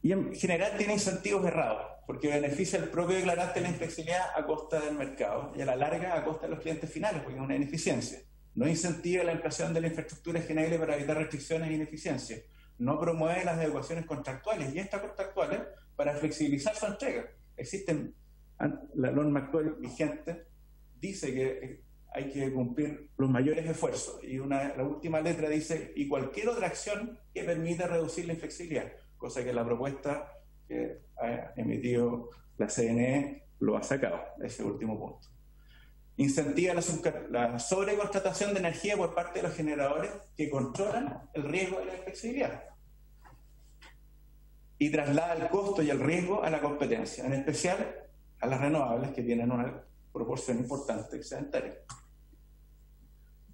Y en general tiene incentivos errados, porque beneficia al propio declarante la inflexibilidad a costa del mercado y a la larga a costa de los clientes finales, porque es una ineficiencia. No incentiva la ampliación de la infraestructura GNL para evitar restricciones e ineficiencias. No promueve las adecuaciones contractuales y extracontractuales para flexibilizar su entrega. Existen, la norma actual vigente dice que hay que cumplir los mayores esfuerzos y la última letra dice y cualquier otra acción que permita reducir la inflexibilidad, cosa que la propuesta que ha emitido la CNE lo ha sacado, ese último punto. Incentiva la sobrecontratación de energía por parte de los generadores que controlan el riesgo de la inflexibilidad y traslada el costo y el riesgo a la competencia, en especial a las renovables que tienen una proporción importante excedentaria.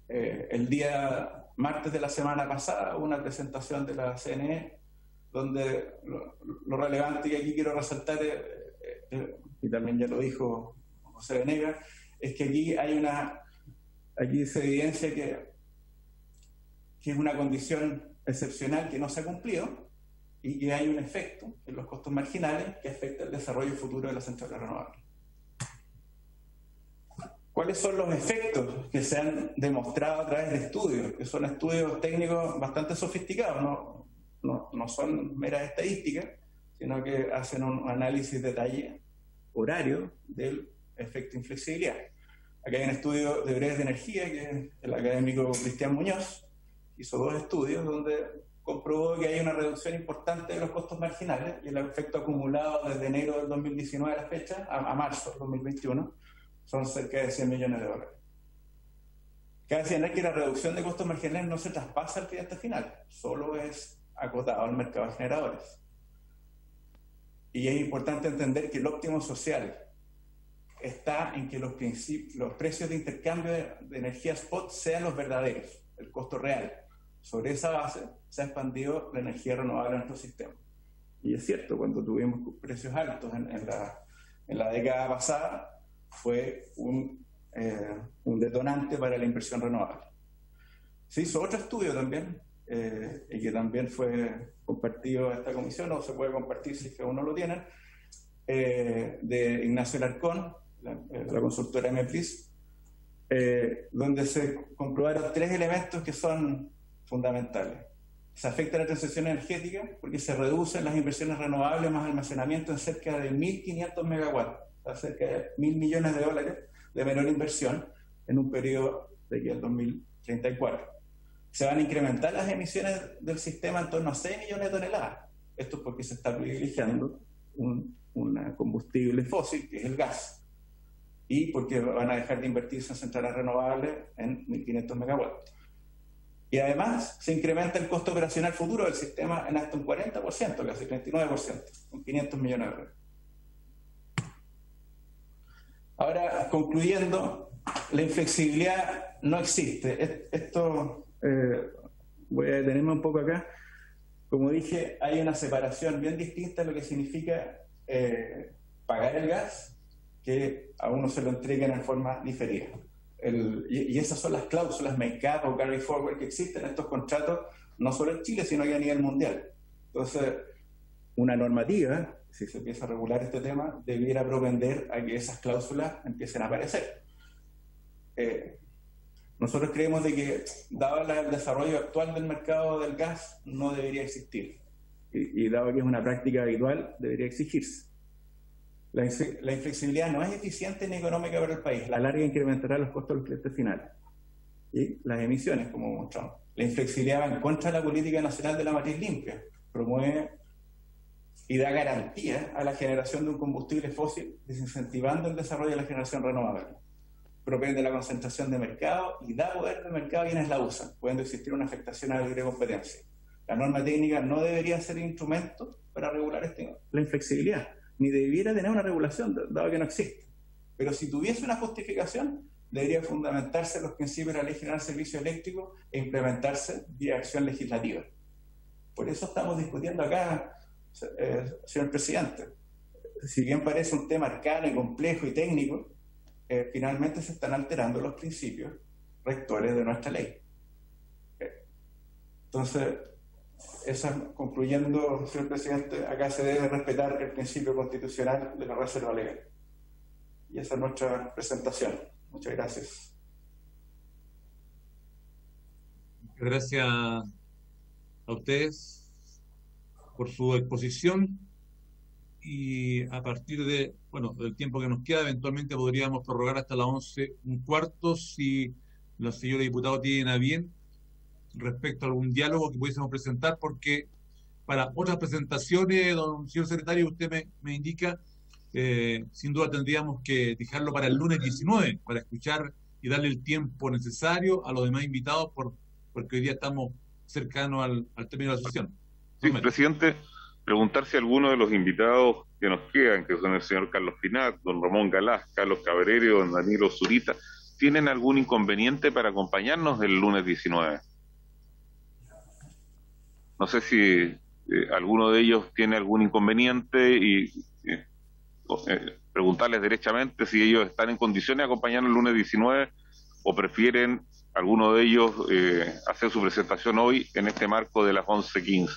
El día martes de la semana pasada hubo una presentación de la CNE donde lo relevante que aquí quiero resaltar, y también ya lo dijo José Venegas, es que aquí se evidencia que es una condición excepcional que no se ha cumplido y que hay un efecto en los costos marginales que afecta el desarrollo futuro de las centrales renovables. ¿Cuáles son los efectos que se han demostrado a través de estudios? Que son estudios técnicos bastante sofisticados, no son meras estadísticas, sino que hacen un análisis detalle horario del efecto inflexibilidad. Acá hay un estudio de Breves de Energía, que es el académico Cristian Muñoz, hizo 2 estudios donde comprobó que hay una reducción importante de los costos marginales y el efecto acumulado desde enero del 2019 a la fecha, a marzo del 2021, son cerca de 100 millones de dólares. Cabe señalar que la reducción de costos marginales no se traspasa al cliente final, solo es acotado al mercado de generadores. Y es importante entender que el óptimo social está en que los precios de intercambio de energía spot sean los verdaderos, el costo real. Sobre esa base se ha expandido la energía renovable en nuestro sistema. Y es cierto, cuando tuvimos precios altos en la década pasada, fue un detonante para la inversión renovable. Se hizo otro estudio también, y que también fue compartido a esta comisión, o se puede compartir si es que aún no lo tienen, de Ignacio Larcón, la consultora MEPLIS, donde se comprobaron 3 elementos que son fundamentales. Se afecta la transición energética porque se reducen las inversiones renovables más almacenamiento en cerca de 1.500 megawatts, cerca de 1.000 millones de dólares de menor inversión en un periodo de aquí al 2034. Se van a incrementar las emisiones del sistema en torno a 6 millones de toneladas. Esto es porque se está privilegiando un combustible fósil, que es el gas, y porque van a dejar de invertirse en centrales renovables en 1.500 megawatts. Y además se incrementa el costo operacional futuro del sistema en hasta un 40%, casi 39%, con 500 millones de dólares. Ahora, concluyendo, la inflexibilidad no existe. Esto, voy a detenerme un poco acá. Como dije, hay una separación bien distinta de lo que significa pagar el gas, que a uno se lo entreguen en forma diferida. Y esas son las cláusulas make-up o carry forward que existen en estos contratos, no solo en Chile, sino que a nivel mundial. Entonces, una normativa, si se empieza a regular este tema, debiera propender a que esas cláusulas empiecen a aparecer. Nosotros creemos de que, dado el desarrollo actual del mercado del gas, no debería existir. Y dado que es una práctica habitual, debería exigirse. La inflexibilidad no es eficiente ni económica para el país. A la larga incrementará los costos del cliente final y las emisiones, como mostramos. La inflexibilidad va en contra de la política nacional de la matriz limpia. Promueve y da garantía a la generación de un combustible fósil, desincentivando el desarrollo de la generación renovable. Propende la concentración de mercado y da poder de mercado a quienes la usan, pudiendo existir una afectación a la libre competencia. La norma técnica no debería ser instrumento para regular la inflexibilidad, ni debiera tener una regulación, dado que no existe. Pero si tuviese una justificación, debería fundamentarse en los principios de la Ley General de Servicios Eléctricos e implementarse vía acción legislativa. Por eso estamos discutiendo acá, señor presidente. si bien parece un tema arcano y complejo y técnico, finalmente se están alterando los principios rectores de nuestra ley. Entonces, concluyendo, señor presidente, acá se debe respetar el principio constitucional de la reserva legal. Y esa es nuestra presentación. Muchas gracias. Gracias a ustedes por su exposición, y a partir de, bueno, del tiempo que nos queda, eventualmente podríamos prorrogar hasta las 11:15 si los señores diputados tienen a bien respecto a algún diálogo que pudiésemos presentar, porque para otras presentaciones, don señor secretario, usted me indica, sin duda tendríamos que dejarlo para el lunes 19, para escuchar y darle el tiempo necesario a los demás invitados, porque hoy día estamos cercanos al término de la sesión. Sí, presidente, preguntar si alguno de los invitados que nos quedan, que son el señor Carlos Finat, don Ramón Galás, Carlos Cabrera, don Danilo Zurita, ¿tienen algún inconveniente para acompañarnos el lunes 19? No sé si alguno de ellos tiene algún inconveniente y preguntarles derechamente si ellos están en condiciones de acompañarnos el lunes 19 o prefieren alguno de ellos hacer su presentación hoy en este marco de las 11:15.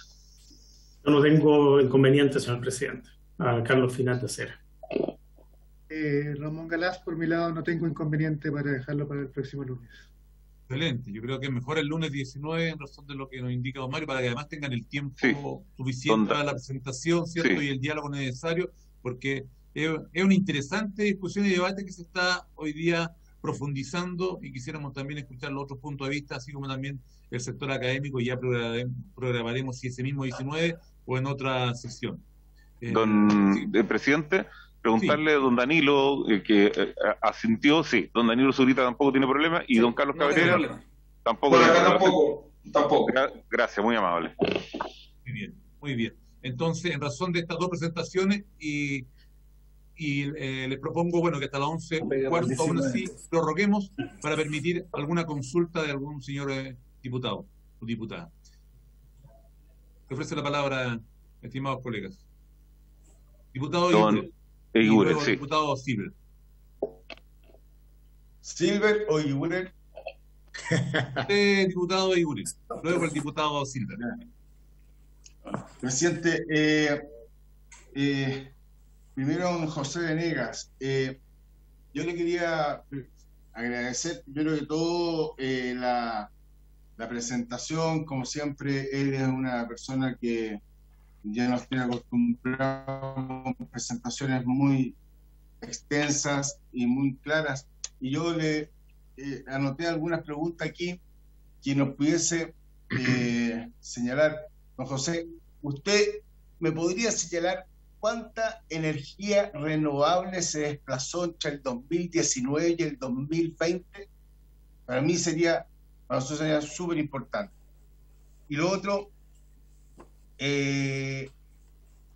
Yo no tengo inconveniente, señor presidente. A Carlos Finat de Cera. Ramón Galás, por mi lado, no tengo inconveniente para dejarlo para el próximo lunes. Excelente, yo creo que es mejor el lunes 19 en razón de lo que nos indica don Mario, para que además tengan el tiempo suficiente para la presentación, ¿cierto? Y el diálogo necesario, porque es una interesante discusión y debate que se está hoy día profundizando, y quisiéramos también escuchar los otros puntos de vista, así como también el sector académico, y ya programaremos si ese mismo 19 o en otra sesión. Presidente, preguntarle a don Danilo, que asintió, sí, don Danilo Zurita tampoco tiene problema, y don Carlos Cabrera tampoco. Tampoco. Gracias, muy amable. Muy bien, muy bien. Entonces, en razón de estas dos presentaciones, y les propongo, bueno, que hasta las 11:15 aún así prorroguemos para permitir alguna consulta de algún señor diputado o diputada. Le ofrece la palabra, estimados colegas. Diputado Eguren, sí. Diputado Silver. ¿Silver o Eguren? Diputado Eguren. Luego el diputado Silver. Presidente, primero, don José Venegas, yo le quería agradecer primero que todo la presentación. Como siempre, él es una persona que ya nos tiene acostumbrados a presentaciones muy extensas y muy claras, y yo le anoté algunas preguntas aquí que nos pudiese señalar. Don José, ¿usted me podría señalar cuánta energía renovable se desplazó entre el 2019 y el 2020? Para nosotros sería súper importante. Y lo otro,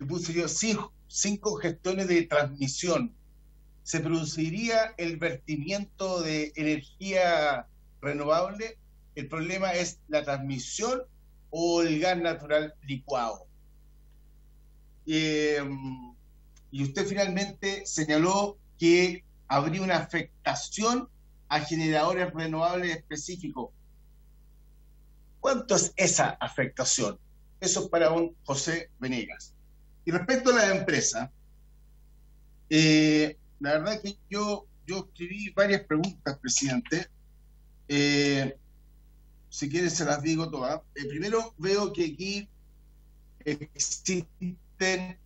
puse yo 5 gestiones de transmisión. ¿Se produciría el vertimiento de energía renovable? ¿El problema es la transmisión o el gas natural licuado? Y usted finalmente señaló que habría una afectación a generadores renovables específicos. ¿Cuánto es esa afectación? Eso es para don José Venegas. Y respecto a la empresa, la verdad es que yo escribí varias preguntas, presidente. Si quieren se las digo todas. Primero, veo que aquí existen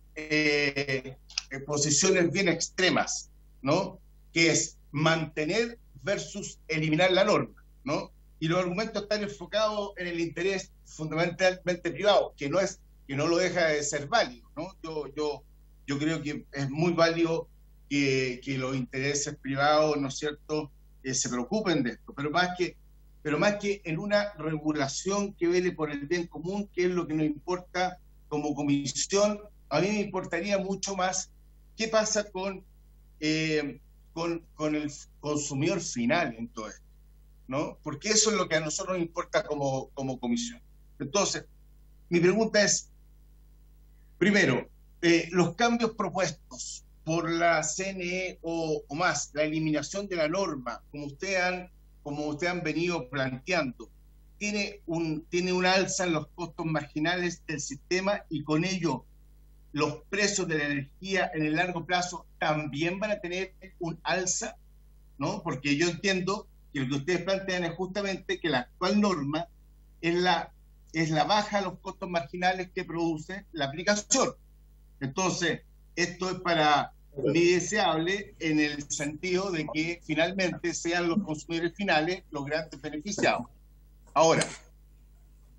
posiciones bien extremas, ¿no? Que es mantener versus eliminar la norma, ¿no? Y los argumentos están enfocados en el interés fundamentalmente privado, que no lo deja de ser válido, ¿no? Yo creo que es muy válido que los intereses privados, ¿no es cierto?, se preocupen de esto, pero más que en una regulación que vele por el bien común, que es lo que nos importa como comisión. A mí me importaría mucho más qué pasa con el consumidor final en todo esto, ¿no? Porque eso es lo que a nosotros nos importa como comisión. Entonces, mi pregunta es, primero, los cambios propuestos por la CNE o más, la eliminación de la norma, como ustedes han venido planteando, tiene un alza en los costos marginales del sistema y con ello los precios de la energía en el largo plazo también van a tener un alza, ¿no? Porque yo entiendo que lo que ustedes plantean es justamente que la actual norma es la baja de los costos marginales que produce la aplicación. Entonces, esto es para mí deseable en el sentido de que finalmente sean los consumidores finales los grandes beneficiados. Ahora,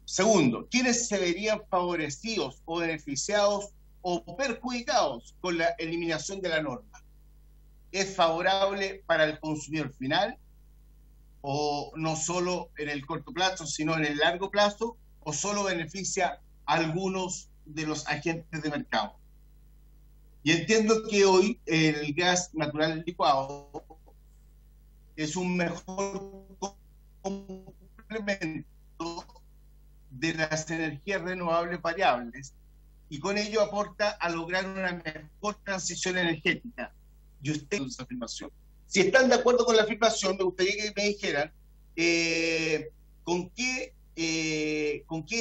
segundo, ¿quiénes se verían favorecidos o beneficiados o perjudicados con la eliminación de la norma? ¿Es favorable para el consumidor final o no solo en el corto plazo, sino en el largo plazo, o solo beneficia a algunos de los agentes de mercado? Y entiendo que hoy el gas natural licuado es un mejor complemento de las energías renovables variables y con ello aporta a lograr una mejor transición energética. Y usted con esa afirmación. Si están de acuerdo con la afirmación, me gustaría que me dijeran con qué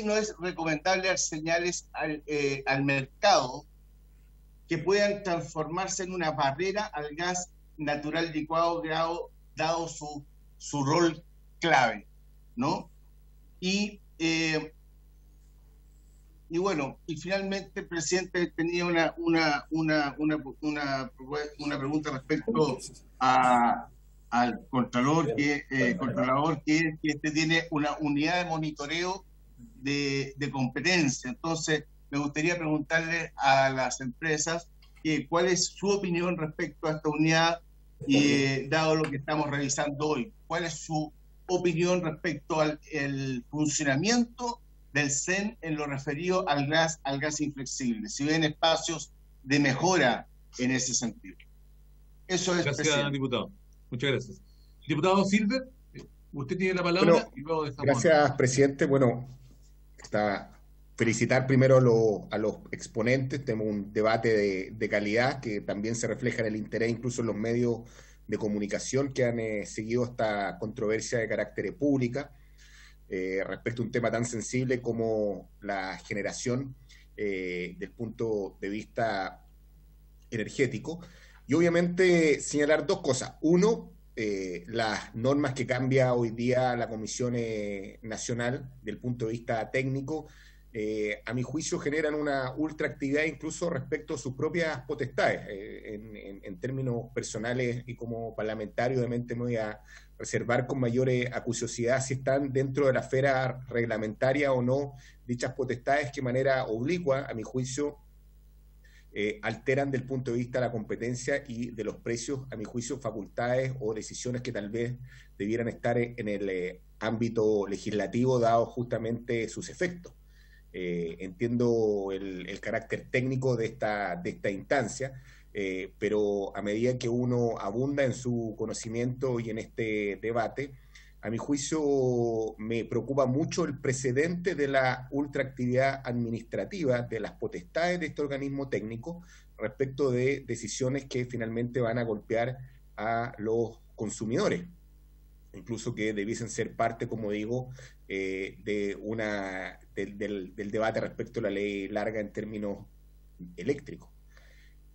no es recomendable dar señales al mercado que puedan transformarse en una barrera al gas natural licuado dado su rol clave, ¿no? Y bueno, y finalmente el presidente tenía una pregunta respecto al Contralor, que este tiene una unidad de monitoreo de competencia. Entonces, me gustaría preguntarle a las empresas cuál es su opinión respecto a esta unidad, dado lo que estamos revisando hoy. ¿Cuál es su opinión respecto al funcionamiento del CEN en lo referido al gas inflexible? Si ven espacios de mejora en ese sentido. Eso es. Gracias, presidente. diputado. Muchas gracias. Diputado Silver, usted tiene la palabra. Bueno, y luego dejamos. Gracias, presidente. Bueno, felicitar primero a los exponentes. Tenemos un debate de calidad que también se refleja en el interés, incluso en los medios de comunicación que han seguido esta controversia de carácter pública respecto a un tema tan sensible como la generación del punto de vista energético. Y obviamente señalar dos cosas. Uno, las normas que cambia hoy día la Comisión Nacional del punto de vista técnico, a mi juicio generan una ultraactividad incluso respecto a sus propias potestades. En términos personales y como parlamentario, obviamente me voy a reservar con mayor acuciosidad si están dentro de la esfera reglamentaria o no dichas potestades que de manera oblicua, a mi juicio, alteran del punto de vista de la competencia y de los precios, a mi juicio, facultades o decisiones que tal vez debieran estar en el ámbito legislativo, dado justamente sus efectos. Entiendo el carácter técnico de esta instancia, pero a medida que uno abunda en su conocimiento y en este debate, a mi juicio me preocupa mucho el precedente de la ultraactividad administrativa de las potestades de este organismo técnico respecto de decisiones que finalmente van a golpear a los consumidores, incluso que debiesen ser parte, como digo, del debate respecto a la ley larga en términos eléctricos.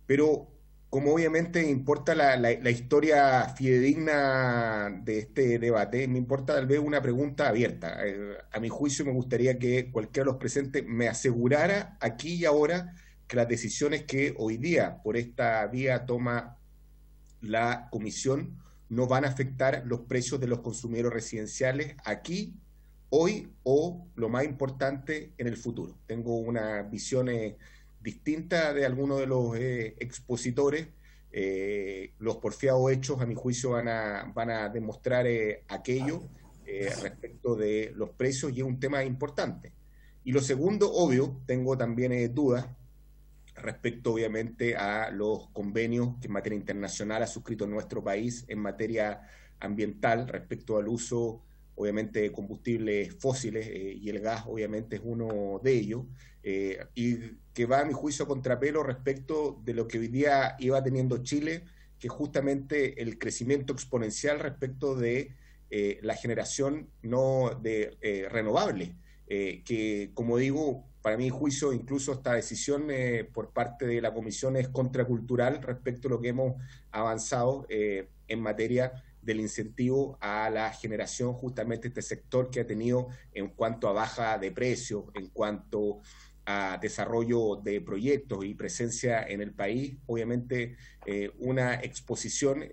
Pero como obviamente importa la historia fidedigna de este debate, me importa tal vez una pregunta abierta. A mi juicio me gustaría que cualquiera de los presentes me asegurara aquí y ahora que las decisiones que hoy día por esta vía toma la Comisión no van a afectar los precios de los consumidores residenciales aquí, hoy o, lo más importante, en el futuro. Tengo una visión distinta de algunos de los expositores. Los porfiados hechos, a mi juicio, van a demostrar aquello respecto de los precios, y es un tema importante. Y lo segundo, obvio, tengo también dudas respecto, obviamente, a los convenios que en materia internacional ha suscrito nuestro país en materia ambiental respecto al uso, obviamente, de combustibles fósiles, y el gas, obviamente, es uno de ellos, y que va, a mi juicio, a contrapelo respecto de lo que hoy día iba teniendo Chile, que es justamente el crecimiento exponencial respecto de la generación no de renovable, que, como digo, para mi juicio, incluso esta decisión por parte de la Comisión es contracultural respecto a lo que hemos avanzado en materia del incentivo a la generación, justamente este sector que ha tenido en cuanto a baja de precios, en cuanto a desarrollo de proyectos y presencia en el país, obviamente una exposición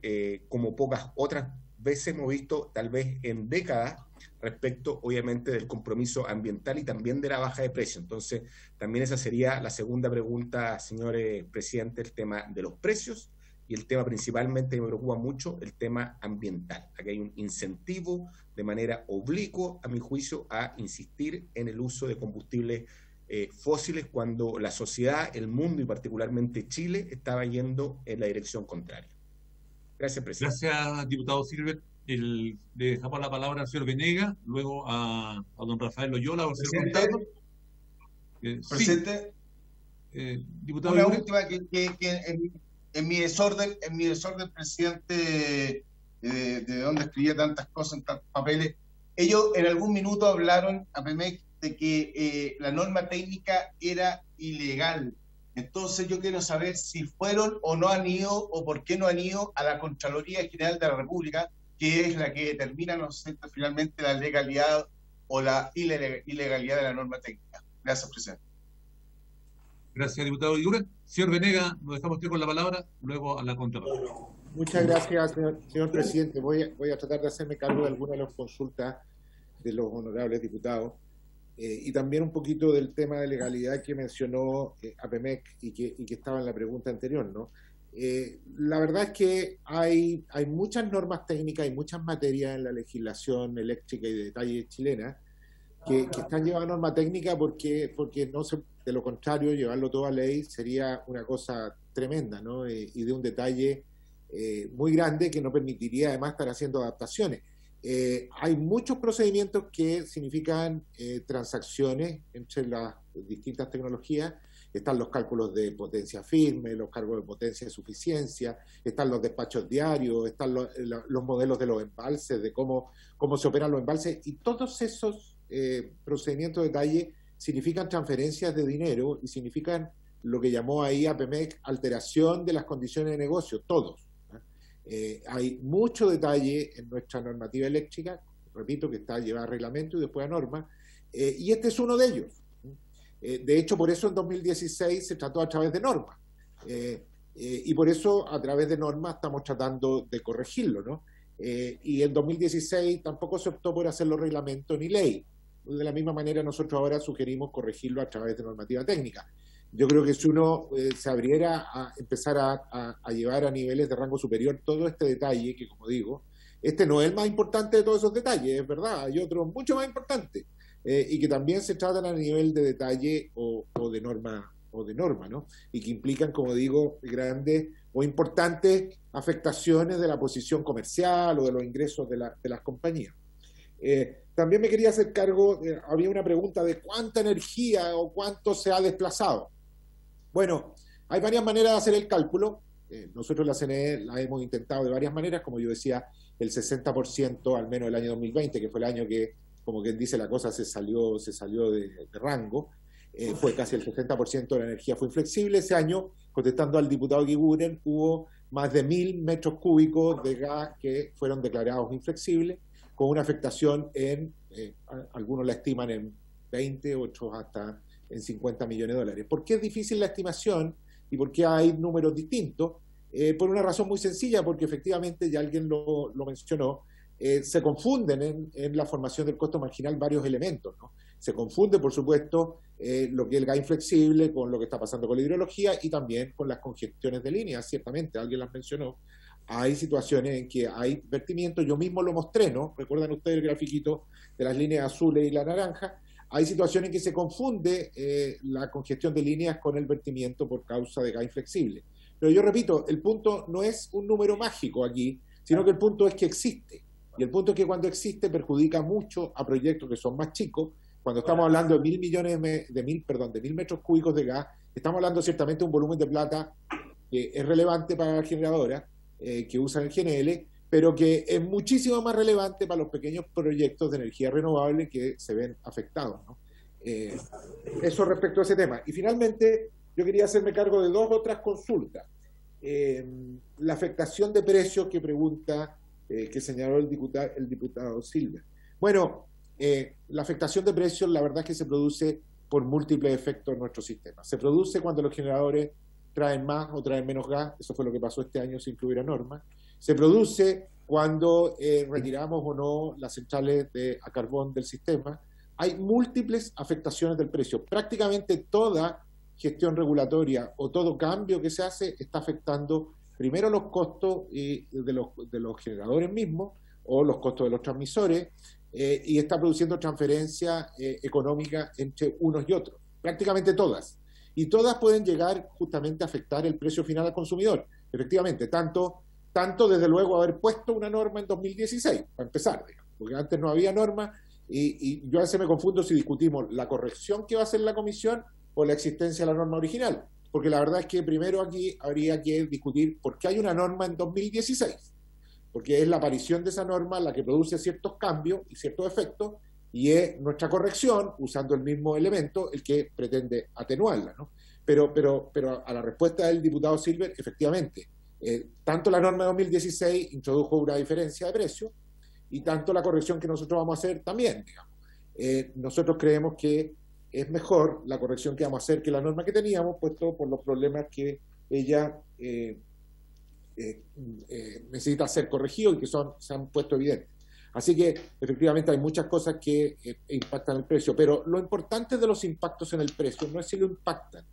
como pocas otras veces hemos visto, tal vez en décadas, respecto obviamente del compromiso ambiental y también de la baja de precios. Entonces, también esa sería la segunda pregunta, señor presidente, el tema de los precios y el tema principalmente que me preocupa mucho, el tema ambiental. Aquí hay un incentivo de manera oblicua, a mi juicio, a insistir en el uso de combustibles fósiles cuando la sociedad, el mundo y particularmente Chile estaba yendo en la dirección contraria. Gracias, presidente. Gracias, diputado Silver. Le dejamos la palabra al señor Venegas, luego a don Rafael Loyola o al señor Contardo. Presidente, diputado una Loyola. última que en mi desorden, presidente, de donde escribía tantas cosas en tantos papeles, ellos en algún minuto hablaron a PEMEC de que la norma técnica era ilegal. Entonces yo quiero saber si fueron o no han ido, o por qué no han ido a la Contraloría General de la República, que es la que determina, ¿no es cierto?, finalmente la legalidad o la ilegalidad de la norma técnica. Gracias, presidente. Gracias, diputado Yura. Señor Venegas, nos dejamos usted con la palabra, luego a la contraparte. Muchas gracias, señor presidente. Voy a tratar de hacerme cargo de algunas de las consultas de los honorables diputados y también un poquito del tema de legalidad que mencionó APEMEC y que estaba en la pregunta anterior, ¿no? La verdad es que hay muchas normas técnicas y muchas materias en la legislación eléctrica y de detalle chilena que están llevadas a norma técnica porque no se, de lo contrario, llevarlo todo a ley sería una cosa tremenda, ¿no? Y de un detalle muy grande que no permitiría además estar haciendo adaptaciones. Hay muchos procedimientos que significan transacciones entre las distintas tecnologías. Están los cálculos de potencia firme, los cálculos de potencia de suficiencia, están los despachos diarios, están los modelos de los embalses, de cómo se operan los embalses, y todos esos procedimientos de detalle significan transferencias de dinero y significan lo que llamó ahí APEMEC alteración de las condiciones de negocio, todos. Hay mucho detalle en nuestra normativa eléctrica, repito, que está llevada a reglamento y después a norma, y este es uno de ellos. De hecho, por eso en 2016 se trató a través de normas, y por eso a través de normas estamos tratando de corregirlo, ¿no? Y en 2016 tampoco se optó por hacerlo reglamento ni ley. De la misma manera nosotros ahora sugerimos corregirlo a través de normativa técnica. Yo creo que si uno se abriera a empezar a llevar a niveles de rango superior todo este detalle, que como digo, este no es el más importante de todos esos detalles, es verdad, hay otros mucho más importantes, y que también se tratan a nivel de detalle o de norma, ¿no? Y que implican, como digo, grandes o importantes afectaciones de la posición comercial o de los ingresos de las compañías. También me quería hacer cargo, había una pregunta de cuánta energía o cuánto se ha desplazado. Bueno, hay varias maneras de hacer el cálculo. Nosotros la CNE la hemos intentado de varias maneras, como yo decía, el 60% al menos el año 2020, que fue el año que, como quien dice, la cosa se salió de rango, fue casi el 60% de la energía fue inflexible. Ese año, contestando al diputado Guiguren, hubo más de 1.000 metros cúbicos de gas que fueron declarados inflexibles, con una afectación en, algunos la estiman en 20, otros hasta en 50 millones de dólares. ¿Por qué es difícil la estimación y por qué hay números distintos? Por una razón muy sencilla, porque efectivamente, ya alguien lo mencionó, se confunden en la formación del costo marginal varios elementos, ¿no? Se confunde, por supuesto, lo que es el gas inflexible con lo que está pasando con la hidrología y también con las congestiones de líneas, ciertamente, alguien las mencionó. Hay situaciones en que hay vertimientos, yo mismo lo mostré, ¿no? Recuerdan ustedes el grafiquito de las líneas azules y la naranja. Hay situaciones en que se confunde la congestión de líneas con el vertimiento por causa de gas inflexible. Pero yo repito, el punto no es un número mágico aquí, sino que el punto es que existe. Y el punto es que cuando existe perjudica mucho a proyectos que son más chicos, cuando estamos hablando de 1.000 millones de 1.000 metros cúbicos de gas, estamos hablando ciertamente de un volumen de plata que es relevante para las generadoras que usan el GNL, pero que es muchísimo más relevante para los pequeños proyectos de energía renovable que se ven afectados, ¿no? Eso respecto a ese tema. Y finalmente, yo quería hacerme cargo de dos otras consultas. La afectación de precios que pregunta, que señaló el diputado Silva. Bueno, la afectación de precios, la verdad es que se produce por múltiples efectos en nuestro sistema. Se produce cuando los generadores traen más o traen menos gas, eso fue lo que pasó este año sin incluir a Norma. Se produce cuando retiramos o no las centrales a carbón del sistema. Hay múltiples afectaciones del precio. Prácticamente toda gestión regulatoria o todo cambio que se hace está afectando primero los costos de los generadores mismos o los costos de los transmisores y está produciendo transferencias económicas entre unos y otros. Prácticamente todas. Y todas pueden llegar justamente a afectar el precio final al consumidor. Efectivamente, tanto desde luego haber puesto una norma en 2016, para empezar, digamos, porque antes no había norma y yo a veces me confundo si discutimos la corrección que va a hacer la comisión o la existencia de la norma original, porque la verdad es que primero aquí habría que discutir por qué hay una norma en 2016, porque es la aparición de esa norma la que produce ciertos cambios y ciertos efectos, y es nuestra corrección, usando el mismo elemento, el que pretende atenuarla, ¿no? Pero a la respuesta del diputado Silver, efectivamente, tanto la norma de 2016 introdujo una diferencia de precio, y tanto la corrección que nosotros vamos a hacer también, digamos. Nosotros creemos que es mejor la corrección que vamos a hacer que la norma que teníamos, puesto por los problemas que ella necesita ser corregido y que se han puesto evidentes. Así que efectivamente hay muchas cosas que impactan el precio, pero lo importante de los impactos en el precio no es si lo impactan,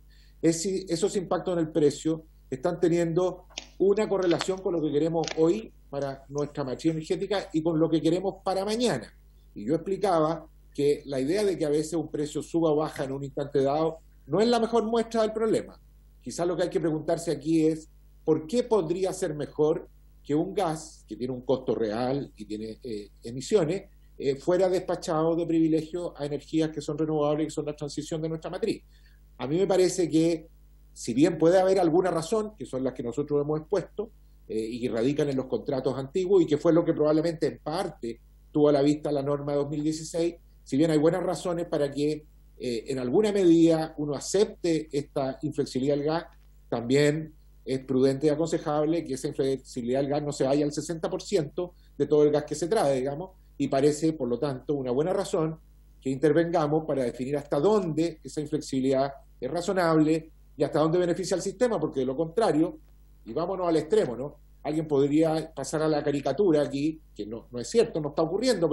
es si esos impactos en el precio están teniendo una correlación con lo que queremos hoy para nuestra matriz energética y con lo que queremos para mañana. Y yo explicaba que la idea de que a veces un precio suba o baja en un instante dado no es la mejor muestra del problema. Quizás lo que hay que preguntarse aquí es ¿por qué podría ser mejor que un gas, que tiene un costo real y tiene emisiones, fuera despachado de privilegio a energías que son renovables y que son la transición de nuestra matriz? A mí me parece que, si bien puede haber alguna razón, que son las que nosotros hemos expuesto, y que radican en los contratos antiguos, y que fue lo que probablemente en parte tuvo a la vista la norma de 2016, si bien hay buenas razones para que en alguna medida uno acepte esta inflexibilidad del gas, también es prudente y aconsejable que esa inflexibilidad del gas no se vaya al 60% de todo el gas que se trae, digamos, y parece, por lo tanto, una buena razón que intervengamos para definir hasta dónde esa inflexibilidad es razonable y hasta dónde beneficia al sistema, porque de lo contrario, y vámonos al extremo, ¿no? Alguien podría pasar a la caricatura aquí, que no es cierto, no está ocurriendo,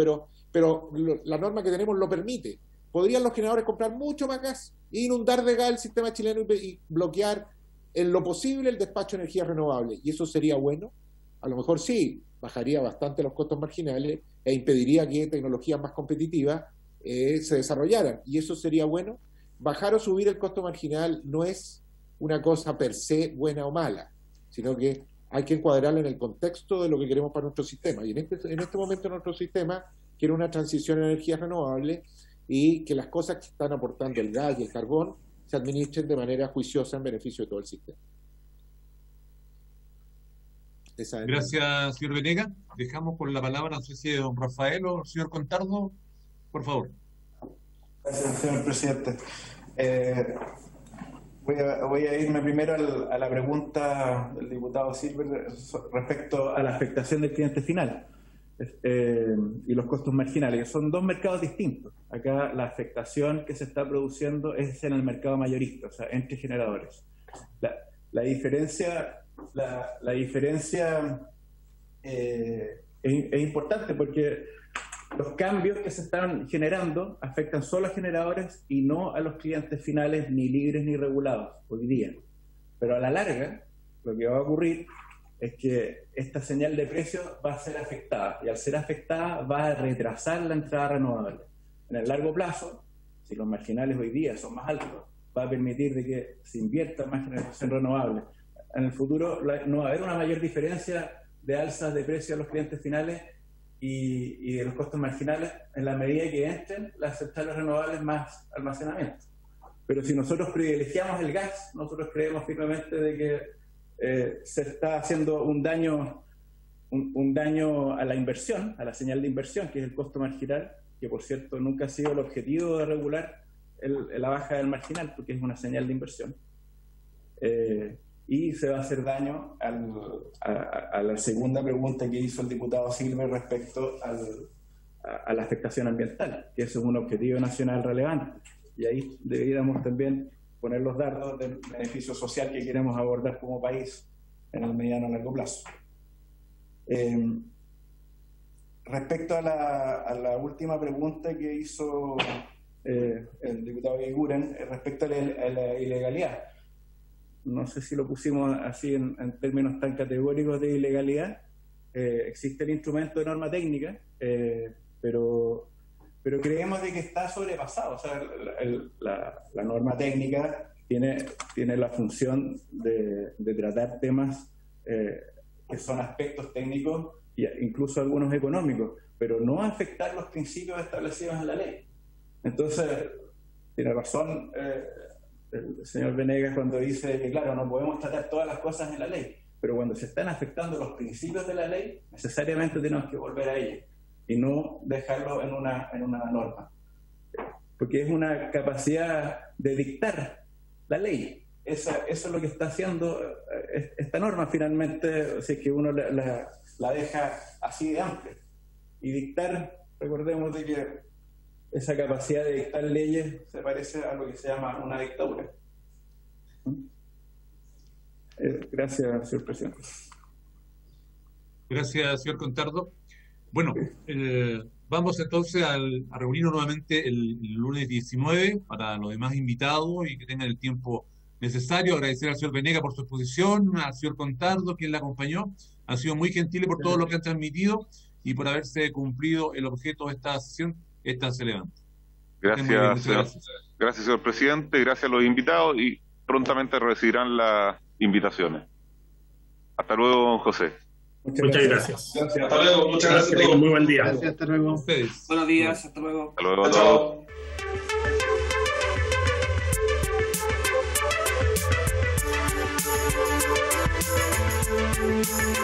pero la norma que tenemos lo permite. Podrían los generadores comprar mucho más gas, inundar de gas el sistema chileno y bloquear en lo posible el despacho de energías renovables. ¿Y eso sería bueno? A lo mejor sí, bajaría bastante los costos marginales e impediría que tecnologías más competitivas se desarrollaran. ¿Y eso sería bueno? Bajar o subir el costo marginal no es una cosa per se buena o mala, sino que hay que encuadrarla en el contexto de lo que queremos para nuestro sistema. Y en este momento nuestro sistema quiere una transición a energías renovables y que las cosas que están aportando el gas y el carbón se administren de manera juiciosa en beneficio de todo el sistema. Gracias, señor Venegas. Dejamos con la palabra, no sé si don Rafael o el señor Contardo, por favor. Gracias, señor presidente. Voy a irme primero a la pregunta del diputado Silver respecto a la afectación del cliente final y los costos marginales, que son dos mercados distintos. Acá la afectación que se está produciendo es en el mercado mayorista, o sea, entre generadores. La diferencia es importante porque los cambios que se están generando afectan solo a generadores y no a los clientes finales ni libres ni regulados hoy día. Pero a la larga, lo que va a ocurrir es que esta señal de precios va a ser afectada, y al ser afectada va a retrasar la entrada renovable. En el largo plazo, si los marginales hoy día son más altos, va a permitir de que se invierta más generación renovable. En el futuro no va a haber una mayor diferencia de alzas de precios a los clientes finales y de los costos marginales en la medida que entren las centrales renovables más almacenamiento. Pero si nosotros privilegiamos el gas, nosotros creemos firmemente de que se está haciendo un daño a la inversión, a la señal de inversión, que es el costo marginal, que por cierto nunca ha sido el objetivo de regular la baja del marginal, porque es una señal de inversión. Y se va a hacer daño a la segunda pregunta que hizo el diputado Silver respecto a la afectación ambiental, que eso es un objetivo nacional relevante. Y ahí deberíamos también poner los dardos del beneficio social que queremos abordar como país en el mediano y largo plazo. Respecto a la última pregunta que hizo el diputado Eguiguren respecto a la ilegalidad, no sé si lo pusimos así en términos tan categóricos de ilegalidad. Existe el instrumento de norma técnica, pero creemos de que está sobrepasado. O sea, la norma técnica tiene la función de tratar temas que son aspectos técnicos e incluso algunos económicos, pero no afectar los principios establecidos en la ley. Entonces, tiene razón el señor Venegas cuando dice que, claro, no podemos tratar todas las cosas en la ley, pero cuando se están afectando los principios de la ley, necesariamente tenemos que volver a ellos y no dejarlo en una norma, porque es una capacidad de dictar la ley. Eso es lo que está haciendo esta norma finalmente, o sea, que uno la deja así de amplia. Y dictar, recordemos de que esa capacidad de dictar leyes se parece a lo que se llama una dictadura. Gracias, señor presidente. Gracias, señor Contardo. Bueno, vamos entonces a reunirnos nuevamente el lunes 19 para los demás invitados y que tengan el tiempo necesario. Agradecer al señor Venegas por su exposición, al señor Contardo, quien la acompañó. Han sido muy gentiles por todo lo que han transmitido y por haberse cumplido el objeto de esta sesión. Está celebrando. Gracias, señor presidente, gracias a los invitados y prontamente recibirán las invitaciones. Hasta luego, don José. Muchas gracias. Hasta luego, muchas gracias a todos. Muy buen día. Gracias, hasta luego. Ustedes. Buenos días, hasta luego. Hasta luego a Chao. todos.